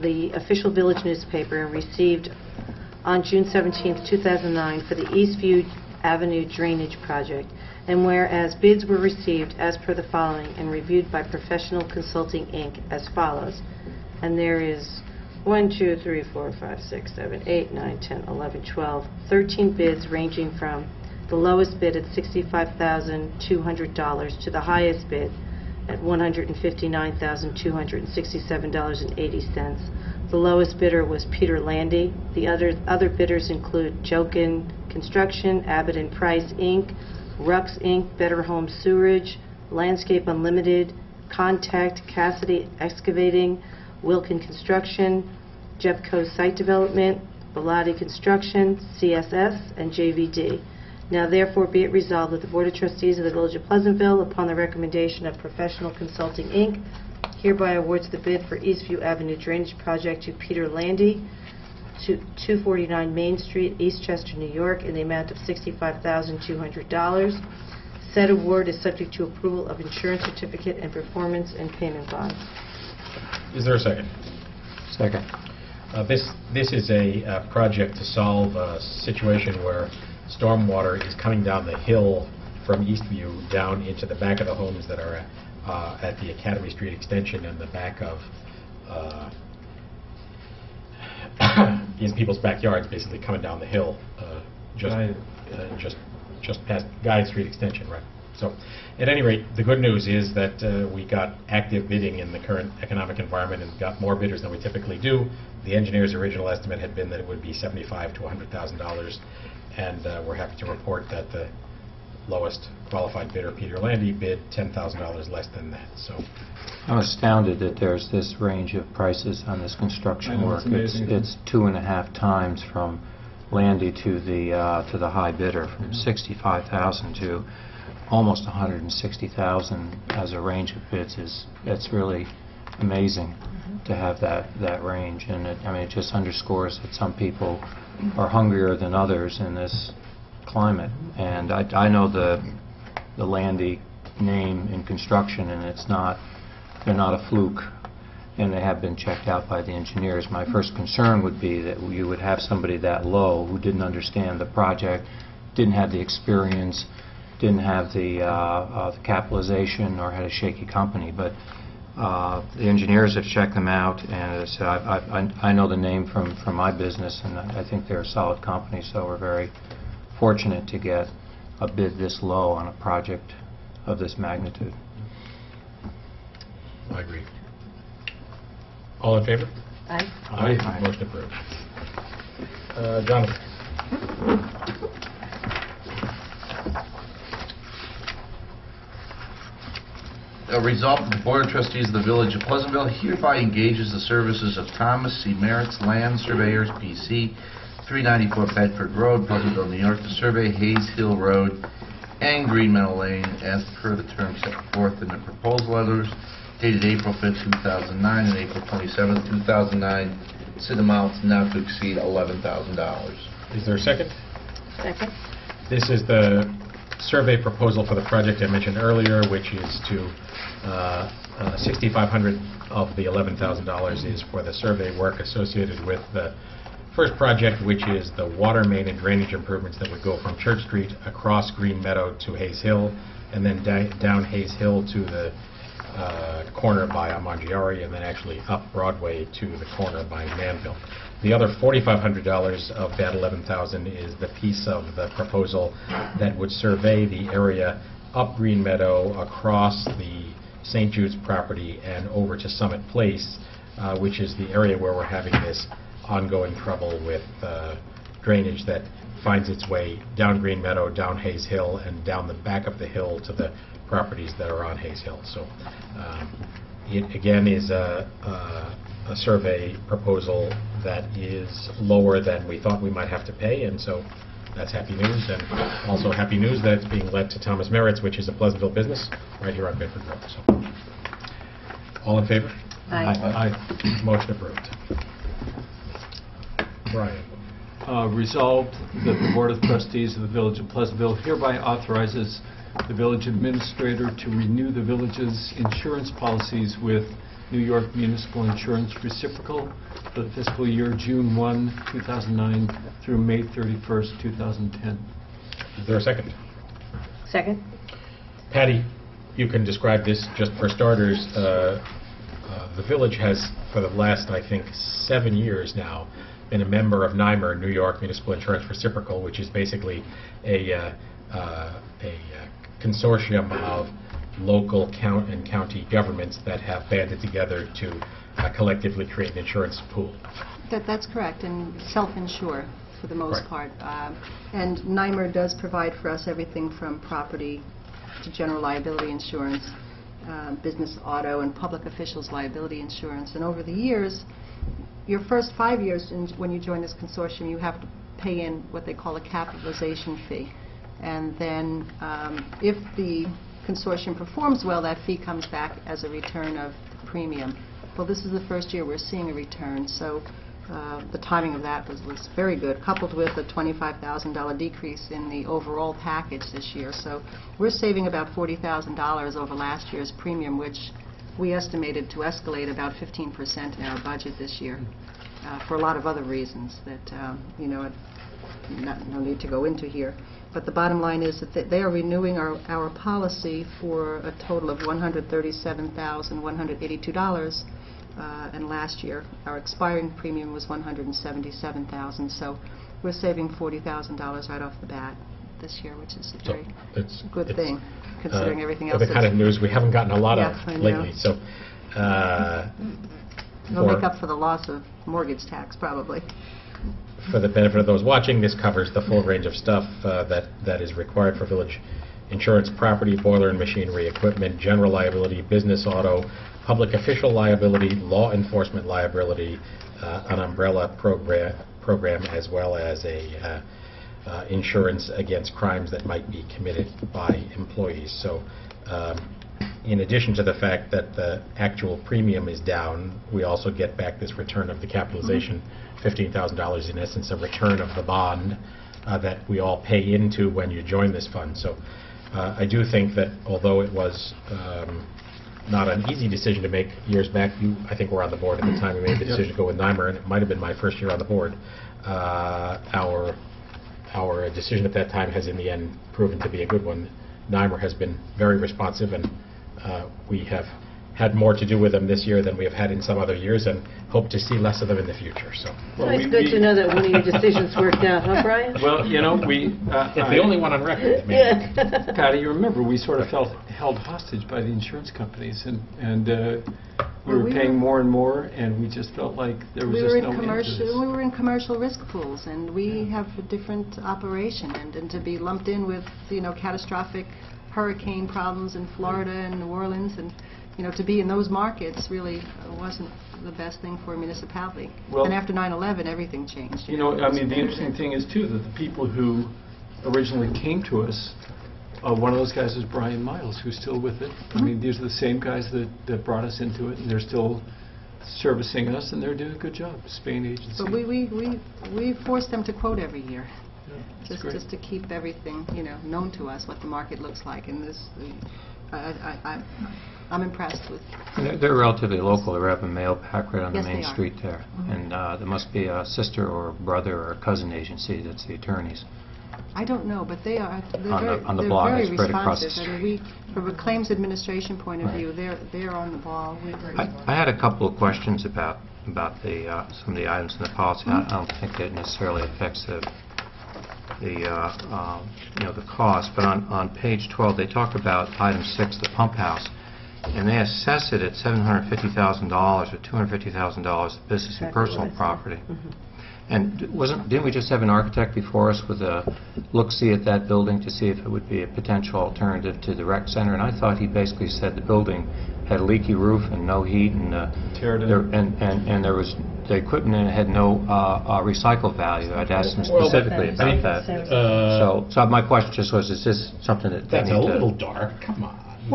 the official village newspaper and received on June 17, 2009 for the Eastview Avenue Drainage Project, and whereas bids were received as per the following and reviewed by Professional Consulting, Inc. as follows, and there is 1, 2, 3, 4, 5, 6, 7, 8, 9, 10, 11, 12, 13 bids ranging from the lowest bid at $65,200 to the highest bid at $159,267.80. The lowest bidder was Peter Landy. The other bidders include Jokin Construction, Abbott and Price, Inc., Rux, Inc., Better Home Sewerage, Landscape Unlimited, Contact, Cassidy Excavating, Wilkin Construction, Jepco Site Development, Bellotti Construction, CSS, and JVD. Now therefore be it resolved that the Board of Trustees of the Village of Pleasantville, upon the recommendation of Professional Consulting, Inc., hereby awards the bid for Eastview Avenue Drainage Project to Peter Landy, to 249 Main Street, Eastchester, New York, in the amount of $65,200. Said award is subject to approval of insurance certificate and performance and payment bonds. Is there a second? Second. This is a project to solve a situation where stormwater is coming down the hill from Eastview down into the back of the homes that are at the Academy Street extension and the back of in people's backyards, basically coming down the hill, just past Guide Street extension, right? So, at any rate, the good news is that we got active bidding in the current economic environment and got more bidders than we typically do. The engineer's original estimate had been that it would be $75,000 to $100,000, and we're happy to report that the lowest qualified bidder, Peter Landy, bid $10,000 less than that. So, I'm astounded that there's this range of prices on this construction I know, work. it's amazing. It's 2.5 times from Landy to the high bidder, from $65,000 to almost $160,000 as a range of bids. It's really amazing to have that range, and it just underscores that some people are hungrier than others in this climate. And I know the Landy name in construction, and they're not a fluke, and they have been checked out by the engineers. My first concern would be that you would have somebody that low who didn't understand the project, didn't have the experience, didn't have the capitalization, or had a shaky company. But the engineers have checked them out, and as I said, I know the name from my business, and I think they're a solid company, so we're very fortunate to get a bid this low on a project of this magnitude. I agree. All in favor? Aye. Aye. Motion approved. Jonathan? Resolved that the Board of Trustees of the Village of Pleasantville hereby engages the services of Thomas C. Merritt's Land Surveyors, P.C., 394 Bedford Road, Pleasantville, New York, to survey Hayes Hill Road and Green Meadow Lane as per the terms set forth in the proposal letters dated April 5, 2009 and April 27, 2009, said amounts not to exceed $11,000. Is there a second? Second. This is the survey proposal for the project I mentioned earlier, which is to $6,500 of the $11,000 is for the survey work associated with the first project, which is the water main and drainage improvements that would go from Church Street across Green Meadow to Hayes Hill, and then down Hayes Hill to the corner by Amangiari, and then actually up Broadway to the corner by Manville. The other $4,500 of that $11,000 is the piece of the proposal that would survey the area up Green Meadow, across the St. Jude's property, and over to Summit Place, which is the area where we're having this ongoing trouble with drainage that finds its way down Green Meadow, down Hayes Hill, and down the back of the hill to the properties that are on Hayes Hill. So it again is a survey proposal that is lower than we thought we might have to pay, and so that's happy news. And also happy news that it's being led to Thomas Merritt's, which is a Pleasantville business right here on Bedford Road. So, all in favor? Aye. Motion approved. Brian? Resolved that the Board of Trustees of the Village of Pleasantville hereby authorizes the village administrator to renew the village's insurance policies with New York Municipal Insurance Reciprocal for the fiscal year June 1, 2009 through May 31st, 2010. Is there a second? Second. Patty, you can describe this just for starters. The village has, for the last, I think, 7 years now, been a member of NYMER, New York Municipal Insurance Reciprocal, which is basically a consortium of local county governments that have banded together to collectively create an insurance pool. That's correct, and self-insure for the most Right. part. And NYMER does provide for us everything from property to general liability insurance, business auto, and public officials liability insurance. And over the years, your first 5 years when you join this consortium, you have to pay in what they call a capitalization fee. And then if the consortium performs well, that fee comes back as a return of the premium. Well, this is the first year we're seeing a return, so the timing of that was very good, coupled with a $25,000 decrease in the overall package this year. So we're saving about $40,000 over last year's premium, which we estimated to escalate about 15% in our budget this year, for a lot of other reasons that, no need to go into here. But the bottom line is that they are renewing our policy for a total of $137,182, and last year our expiring premium was $177,000. So we're saving $40,000 right off the bat this year, which is a So very it's good thing, considering everything else. The kind of news we haven't gotten a lot Yeah, I of know. lately. So It'll make up for the loss of mortgage tax, probably. for the benefit of those watching, this covers the full range of stuff that is required for village insurance: property, boiler and machinery, equipment, general liability, business auto, public official liability, law enforcement liability, an umbrella program, as well as a insurance against crimes that might be committed by employees. So in addition to the fact that the actual premium is down, we also get back this return of the capitalization, $15,000, in essence a return of the bond that we all pay into when you join this fund. So I do think that although it was not an easy decision to make years back, you, I think, were on the board at the time we made the decision to go with NYMER, and it might have been my first year on the board. Our decision at that time has in the end proven to be a good one. NYMER has been very responsive, and we have had more to do with them this year than we have had in some other years, and hope to see less of them in the future. So Well, It's good to know that one of your decisions worked out, huh, Brian? Well, we... it's the only one on record. maybe. Yeah. Patty, you remember, we sort of felt held hostage by the insurance companies, and we Well, were we paying were- more and more, and we just felt like there was We just were no end to this. we were in commercial risk pools, and we have a different operation, and to be lumped in with catastrophic hurricane problems in Florida and New Orleans, and to be in those markets really wasn't the best thing for a municipality. Well- And after 9/11, everything changed. The interesting thing is, too, that the people who originally came to us, one of those guys is Brian Miles, who's still with it. These are the same guys that brought us into it, and they're still servicing us, and they're doing a good job. Spain agency. But we forced them to quote every year, Yeah, that's great. just to keep everything known to us, what the market looks like. And this, I'm impressed with. They're relatively local. They're up in Mayo Pack, right on the Yes, main they are. street there. And there must be a sister or brother or a cousin agency that's the attorneys. I don't know, but they're On the they're block, very it's right across the responsive. From a claims administration point of Right. view, they're on the ball. I had a couple of questions about the some of the items in the policy. I don't think that necessarily affects the cost, but on page 12 they talk about item 6, the pump house, and they assess it at $750,000 or $250,000 of business and personal property. And didn't we just have an architect before us with a look-see at that building to see if it would be a potential alternative to the rec center? And I thought he basically said the building had a leaky roof and no heat, and Tear it down. and there was the equipment in it had no recycle value. I'd asked him specifically about that. So my question just was, is this something that they That's need a to... little dark. Come on. He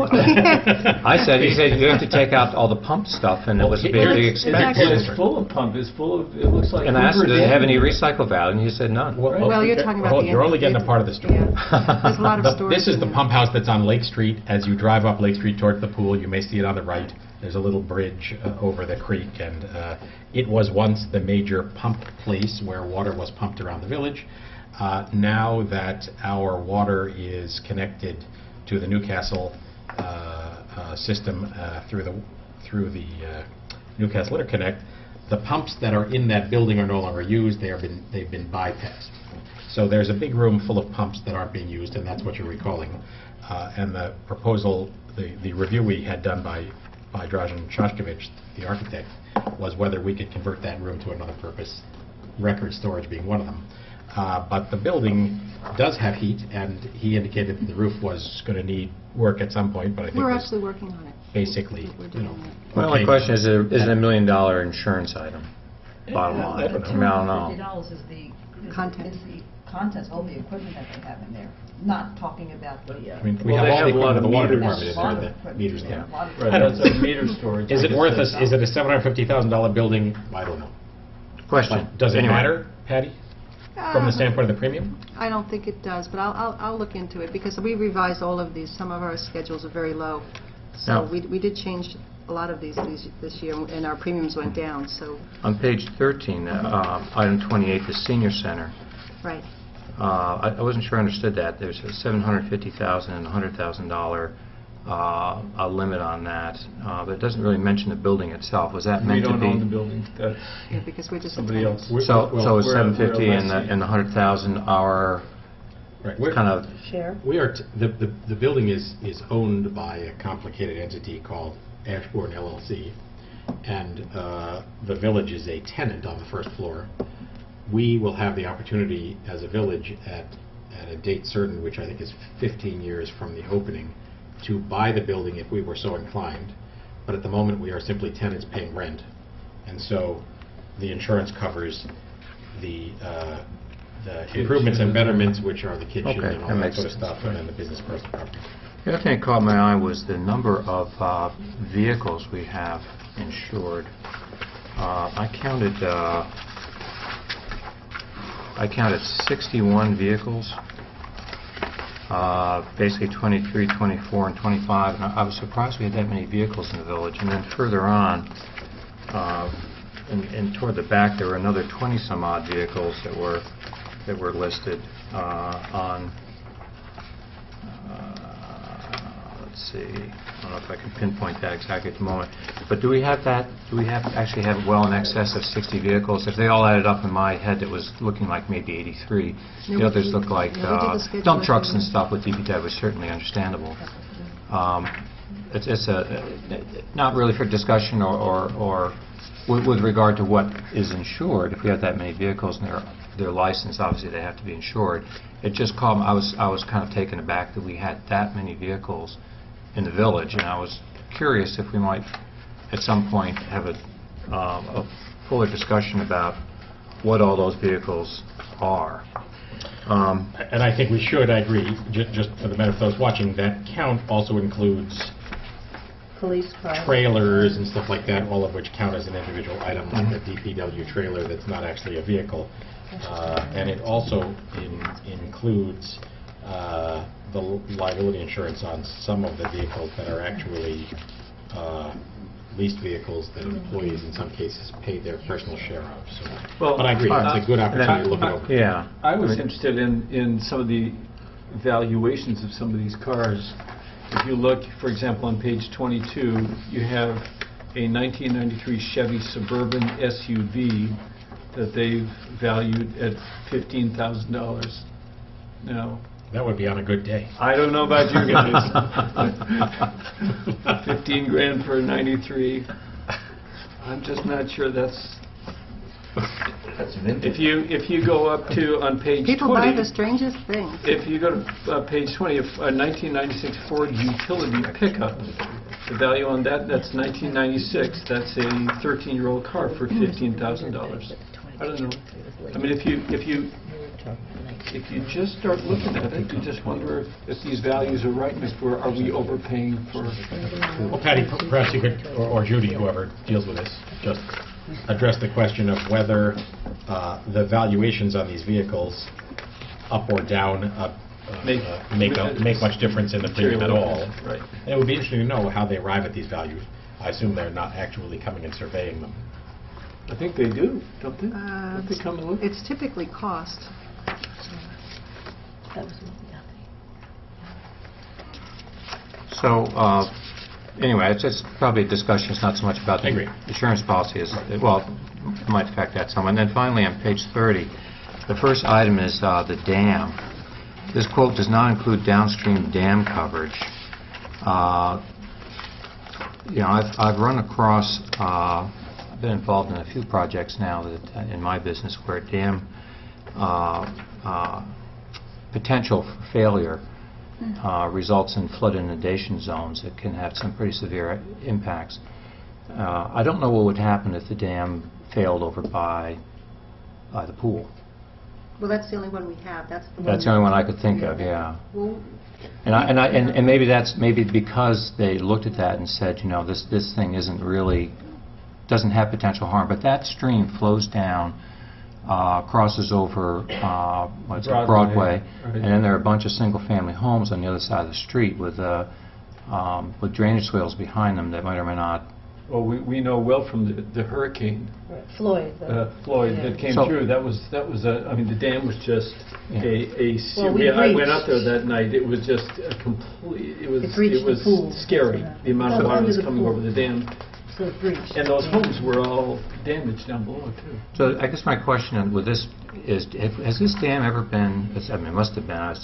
said you have to take out all the pump stuff, and it was a big It's expense. full of pump. It's full of... It looks like... And I asked him, Hoover does it have Dam. any recycle value? And he said none. Well, you're talking about the... You're only getting a part of the story. Yeah. There's a lot of storage. This is the in pump house that's on Lake Street. As you drive up Lake Street towards the pool, you may see it on the right. There's a little bridge over the creek, and it was once the major pump place where water was pumped around the village. Now that our water is connected to the Newcastle system through the Newcastle Interconnect, the pumps that are in that building are no longer used. They've been bypassed. So there's a big room full of pumps that aren't being used, and that's what you're recalling. And the proposal, the review we had done by Dražen Šošković, the architect, was whether we could convert that room to another purpose, record storage being one of them. But the building does have heat, and he indicated that the roof was going to need work at some point, but I think We're was actually working on it. basically, We're you doing know. it. My only okay. question is it a $1 million insurance item? Bottom line. I don't know. I mean, I don't know. $250 is the Contents. is the contents, all the equipment that they have in there, not talking about the. I mean, we Well, have they all the have a lot equipment, of the water meters. department is there, the meters there. Right, I don't that's know. a meter storage. Is it like I worth said. us, is it a $750,000 building? I don't know. Question. But does it Anyway. matter, Patty, from the standpoint of the premium? I don't think it does, but I'll look into it, because we revised all of these. Some of our schedules are very low. So Now- we did change a lot of these this year, and our premiums went down, so, On page 13, item 28, the senior center, right. I wasn't sure I understood that. There's a $750,000 and $100,000 a limit on that, but it doesn't really mention the building itself. Was that We meant to don't own the be? building, that's Yeah, because we're just a somebody tenant. else. So Well, it's we're a 750 and lessee. the 100,000 are Right. We're- kind of, Share? We are, the building is owned by a complicated entity called Ashbourne LLC, and the village is a tenant on the first floor. We will have the opportunity as a village at a date certain, which I think is 15 years from the opening, to buy the building if we were so inclined, but at the moment we are simply tenants paying rent. And so the insurance covers the improvements and betterments, which are the kitchen Okay, and all that that makes sort of sense. stuff, and then the business personal property. the other thing that caught my eye was the number of vehicles we have insured. I counted 61 vehicles, basically 23, 24, and 25, and I was surprised we had that many vehicles in the village. And then further on, and toward the back, there were another 20-some-odd vehicles that were listed on, let's see, I don't know if I can pinpoint that exactly at the moment, but do we actually have well in excess of 60 vehicles? If they all added up in my head, it was looking like maybe 83. No, The we others did- look like yeah, we did the schedule dump at trucks the- and stuff with DPW was certainly understandable. It's not really for discussion or with regard to what is insured. If we have that many vehicles and they're licensed, obviously they have to be insured. It just caught me, I was kind of taken aback that we had that many vehicles in the village, and I was curious if we might at some point have a fuller discussion about what all those vehicles are. And I think we should, I agree, just for the benefit of those watching, that count also includes Police car. trailers and stuff like that, all of which count as an individual item, like a DPW trailer that's not actually a vehicle. And it also includes the liability insurance on some of the vehicles that are actually leased vehicles that employees in some cases pay their personal share of. So, Well, but I agree, it's a good opportunity to look it over. Yeah. I was interested in some of the valuations of some of these cars. If you look, for example, on page 22, you have a 1993 Chevy Suburban SUV that they've valued at $15,000. Now, That would be on a good day. I don't know about you guys. 15 grand for a 93. I'm just not sure that's... That's vintage. If you go up to, on page 20... People buy the strangest things. If you go to page 20, a 1996 Ford utility pickup, the value on that's 1996. That's a 13-year-old car for $15,000. I don't know. I mean, if you just start looking at it, you just wonder if these values are right, and if are we overpaying for... Well, Patty, perhaps you could, or Judy, whoever deals with this, just address the question of whether the valuations on these vehicles, up or down, make much difference in the premium at all. Right. And it would be interesting to know how they arrive at these values. I assume they're not actually coming and surveying them. I think they do, don't they? Don't they come and look? It's typically cost. So, anyway, it's just probably a discussion, it's not so much about I agree. the insurance policy as, well, it might affect that some. And then finally, on page 30, The first item is the dam. This quote does not include downstream dam coverage. I've run across, I've been involved in a few projects now that in my business where dam potential failure results in flood inundation zones that can have some pretty severe impacts. I don't know what would happen if the dam failed over by the pool. Well, that's the only one we have. That's That's the only one I could think of, yeah. Well, And maybe that's because they looked at that and said, this thing doesn't have potential harm, but that stream flows down, crosses over Broadway, right. and then there are a bunch of single-family homes on the other side of the street with drainage swales behind them that might or may not. Well, we know well from the hurricane, Floyd. Floyd, Yeah. that came So- through. That was the dam was just Well, we I went out breached. there that night. It was just a complete. It It breached the pool. scary. Yeah. The amount of Well, water under was the coming pool. over the dam, So it breached. and those homes were all damaged down below too. So I guess my question with this is, has this dam ever been, it must have been, I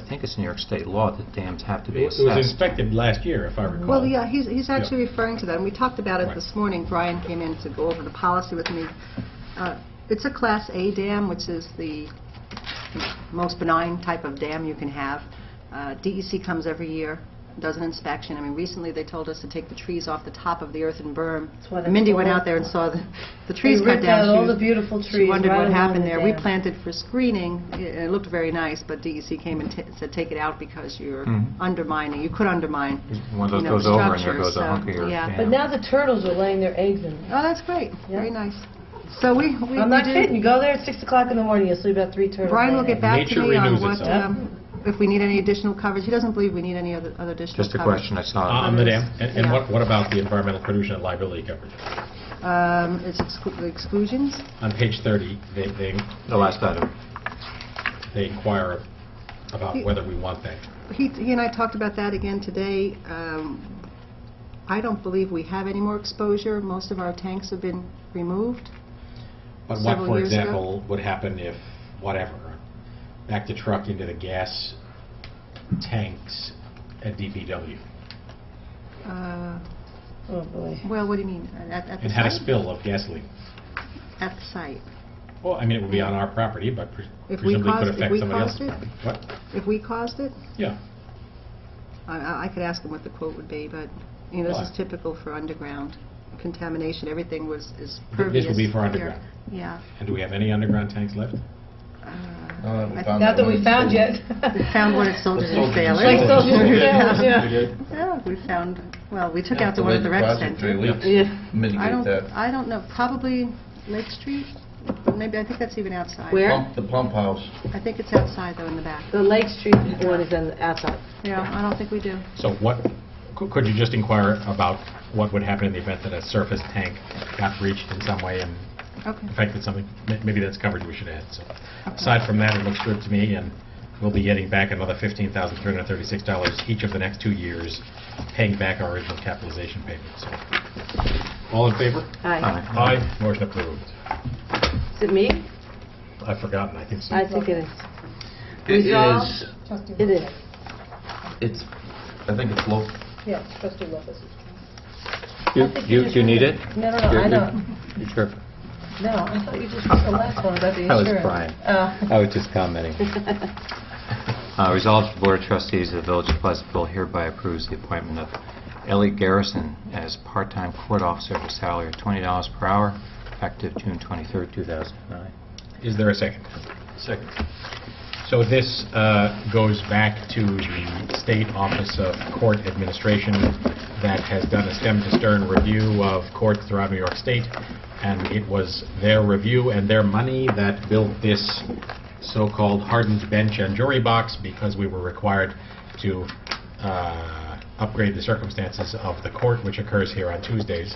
think it's New York State law that dams have to be It was assessed. inspected last year, if I recall. Well, yeah, he's actually referring to that, and we talked about it Right. this morning. Brian came in to go over the policy with me. It's a Class A dam, which is the most benign type of dam you can have. DEC comes every year, does an inspection. I mean, recently they told us to take the trees off the top of the earthen berm. That's why they're Mindy went cold. out there and saw the trees cut ripped down. out She all was- the beautiful She trees wondered right what along happened the there. We dam. planted for screening, and it looked very nice, but DEC came and said, take it out because you're Mhm. undermining, you could undermine, One of those you know, goes over and there structure, goes a so, hunk of your yeah. dam. But now the turtles are laying their eggs in. Oh, that's great. Yeah. Very nice. So we I'm not do- kidding. You go there at 6 o'clock in the morning, you'll see about 3 turtles. Brian will laying get back Nature to me on renews what, itself. if we need any additional coverage. He doesn't believe we need any other additional Just a coverage. question, I saw. On the dam, and Yeah. what about the environmental pollution and liability coverage? It's the exclusions. On page 30, they The last item. inquire about whether we want that. He and I talked about that again today. I don't believe we have any more exposure. Most of our tanks have been removed. But what, Several for years ago. example, would happen if, whatever, back the truck into the gas tanks at DPW? Oh, boy. Well, what do you mean? At the And had a site? spill of gasoline? At the site. Well, I mean, it would be on our property, but If we presumably could caused- if affect we somebody else's caused it? property. What? If we caused it, Yeah. I could ask him what the quote would be, but, this Well, is typical for underground contamination. Everything is This pervious. would be for here. underground. Yeah. And do we have any underground tanks left? I found Not that we found yet. We found one at Soldiers and Soldiers and Sailors. Like Sailors. Soldiers and Sailors, yeah. We did? Yeah, we found, well, we took out the one at the rec Delayed the project center. 3 weeks. Yeah. Mitigate that. I don't know, probably Lake Street? Maybe, I think that's even outside. Where? The pump house. I think it's outside, though, in the back. The Lake Street one is on the outside. Yeah, I don't think we do. So what, could you just inquire about what would happen in the event that a surface tank got breached in some way and Okay. affected something? Maybe that's coverage we should add, so. Aside from that, it looks good to me, and we'll be getting back another $15,336 each of the next 2 years, paying back our original capitalization payment, so. All in favor? Hi. Aye. Motion approved. Is it me? I've forgotten, I think so. I think it is. It Resolved. is, Trustee It is. it's, I think it's low. Yeah, trustee Lopez. You need it? No, I know. You sure? No, I thought you just read the last one about the That was insurance. Brian. Oh. I was just commenting. Resolved, the Board of Trustees of the Village of Pleasantville hereby approves the appointment of Ellie Garrison as part-time court officer for a salary of $20 per hour, effective June 23rd, 2009. Is there a second? Second. So this goes back to the State Office of Court Administration that has done a stem to stern review of courts throughout New York State, and it was their review and their money that built this so-called hardened bench and jury box, because we were required to upgrade the circumstances of the court, which occurs here on Tuesdays.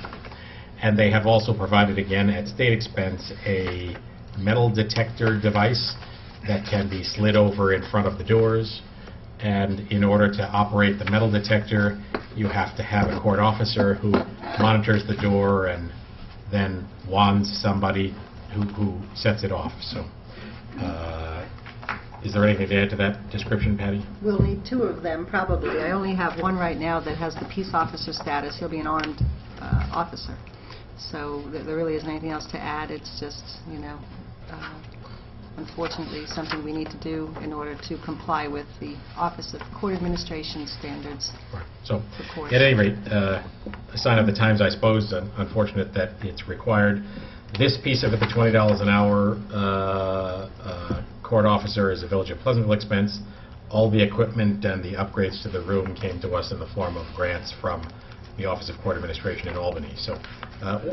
And they have also provided, again at state expense, a metal detector device that can be slid over in front of the doors. And in order to operate the metal detector, you have to have a court officer who monitors the door and then wands somebody who sets it off. So Is there anything to add to that description, Patty? We'll need 2 of them, probably. I only have one right now that has the peace officer status. He'll be an armed officer. So there really isn't anything else to add. It's just, unfortunately, something we need to do in order to comply with the Office of Court Administration standards. Right. So, Of course. at any rate, a sign of the times, I suppose, unfortunate that it's required. This piece of it, the $20 an hour court officer, is a Village of Pleasantville expense. All the equipment and the upgrades to the room came to us in the form of grants from the Office of Court Administration in Albany. So,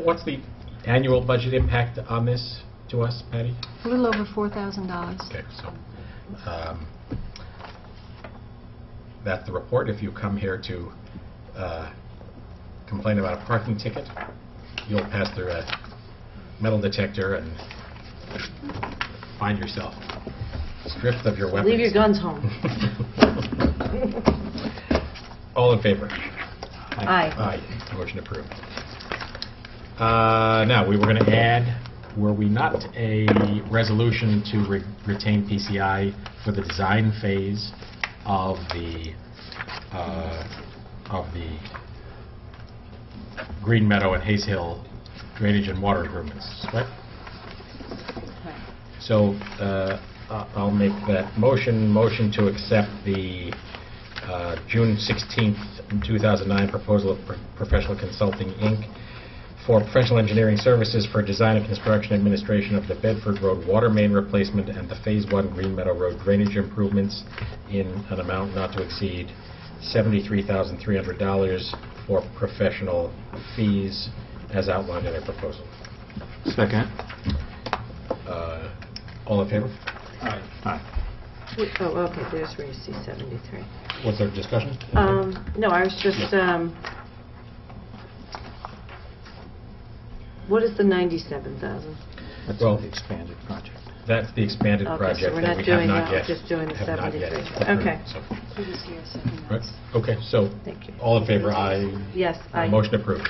what's the annual budget impact on this to us, Patty? A little over $4,000. Okay, so that's the report. If you come here to complain about a parking ticket, you'll pass through a metal detector and find yourself stripped of your weapons. Leave your guns home. All in favor? Aye. Aye. Motion approved. Now, we were going to add, were we not, a resolution to retain PCI for the design phase of the Green Meadow and Hayes Hill drainage and water improvements, right? So I'll make that motion to accept the June 16th, 2009 proposal of Professional Consulting, Inc. for professional engineering services for design and construction administration of the Bedford Road water main replacement and the Phase 1 Green Meadow Road drainage improvements in an amount not to exceed $73,300 for professional fees as outlined in our proposal. Second. All in favor? Aye. Aye. Oh, okay, there's where you see 73. Was there discussion? No, I was just, what is the 97,000? That's Well, the expanded project. That's the expanded Okay, project so we're that not we have doing not that, yet. we're just doing the have not yet 73. approved, Okay. so. He was here, so he Right. knows. Okay, so Thank you. all in favor? Aye. Yes, aye. Motion approved.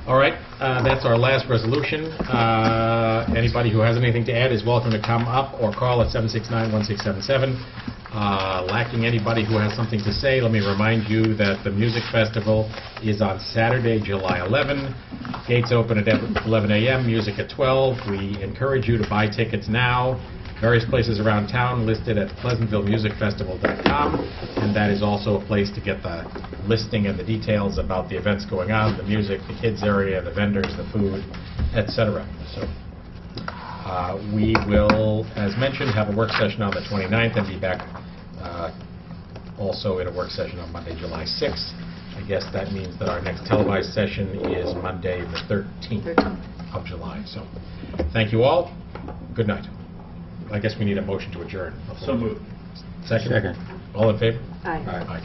All right, that's our last resolution. Anybody who has anything to add is welcome to come up or call at 769-1677. Lacking anybody who has something to say, let me remind you that the music festival is on Saturday, July 11. Gates open at 11 a.m., music at 12. We encourage you to buy tickets now. Various places around town listed at pleasantvillemusicfestival.com, and that is also a place to get the listing and the details about the events going on, the music, the kids area, the vendors, the food, etc. So we will, as mentioned, have a work session on the 29th and be back also in a work session on Monday, July 6th. I guess that means that our next televised session is Monday, the 13th of July. So thank you all. Good night. I guess we need a motion to adjourn. So moved. Second? Second. All in favor? Aye. Aye.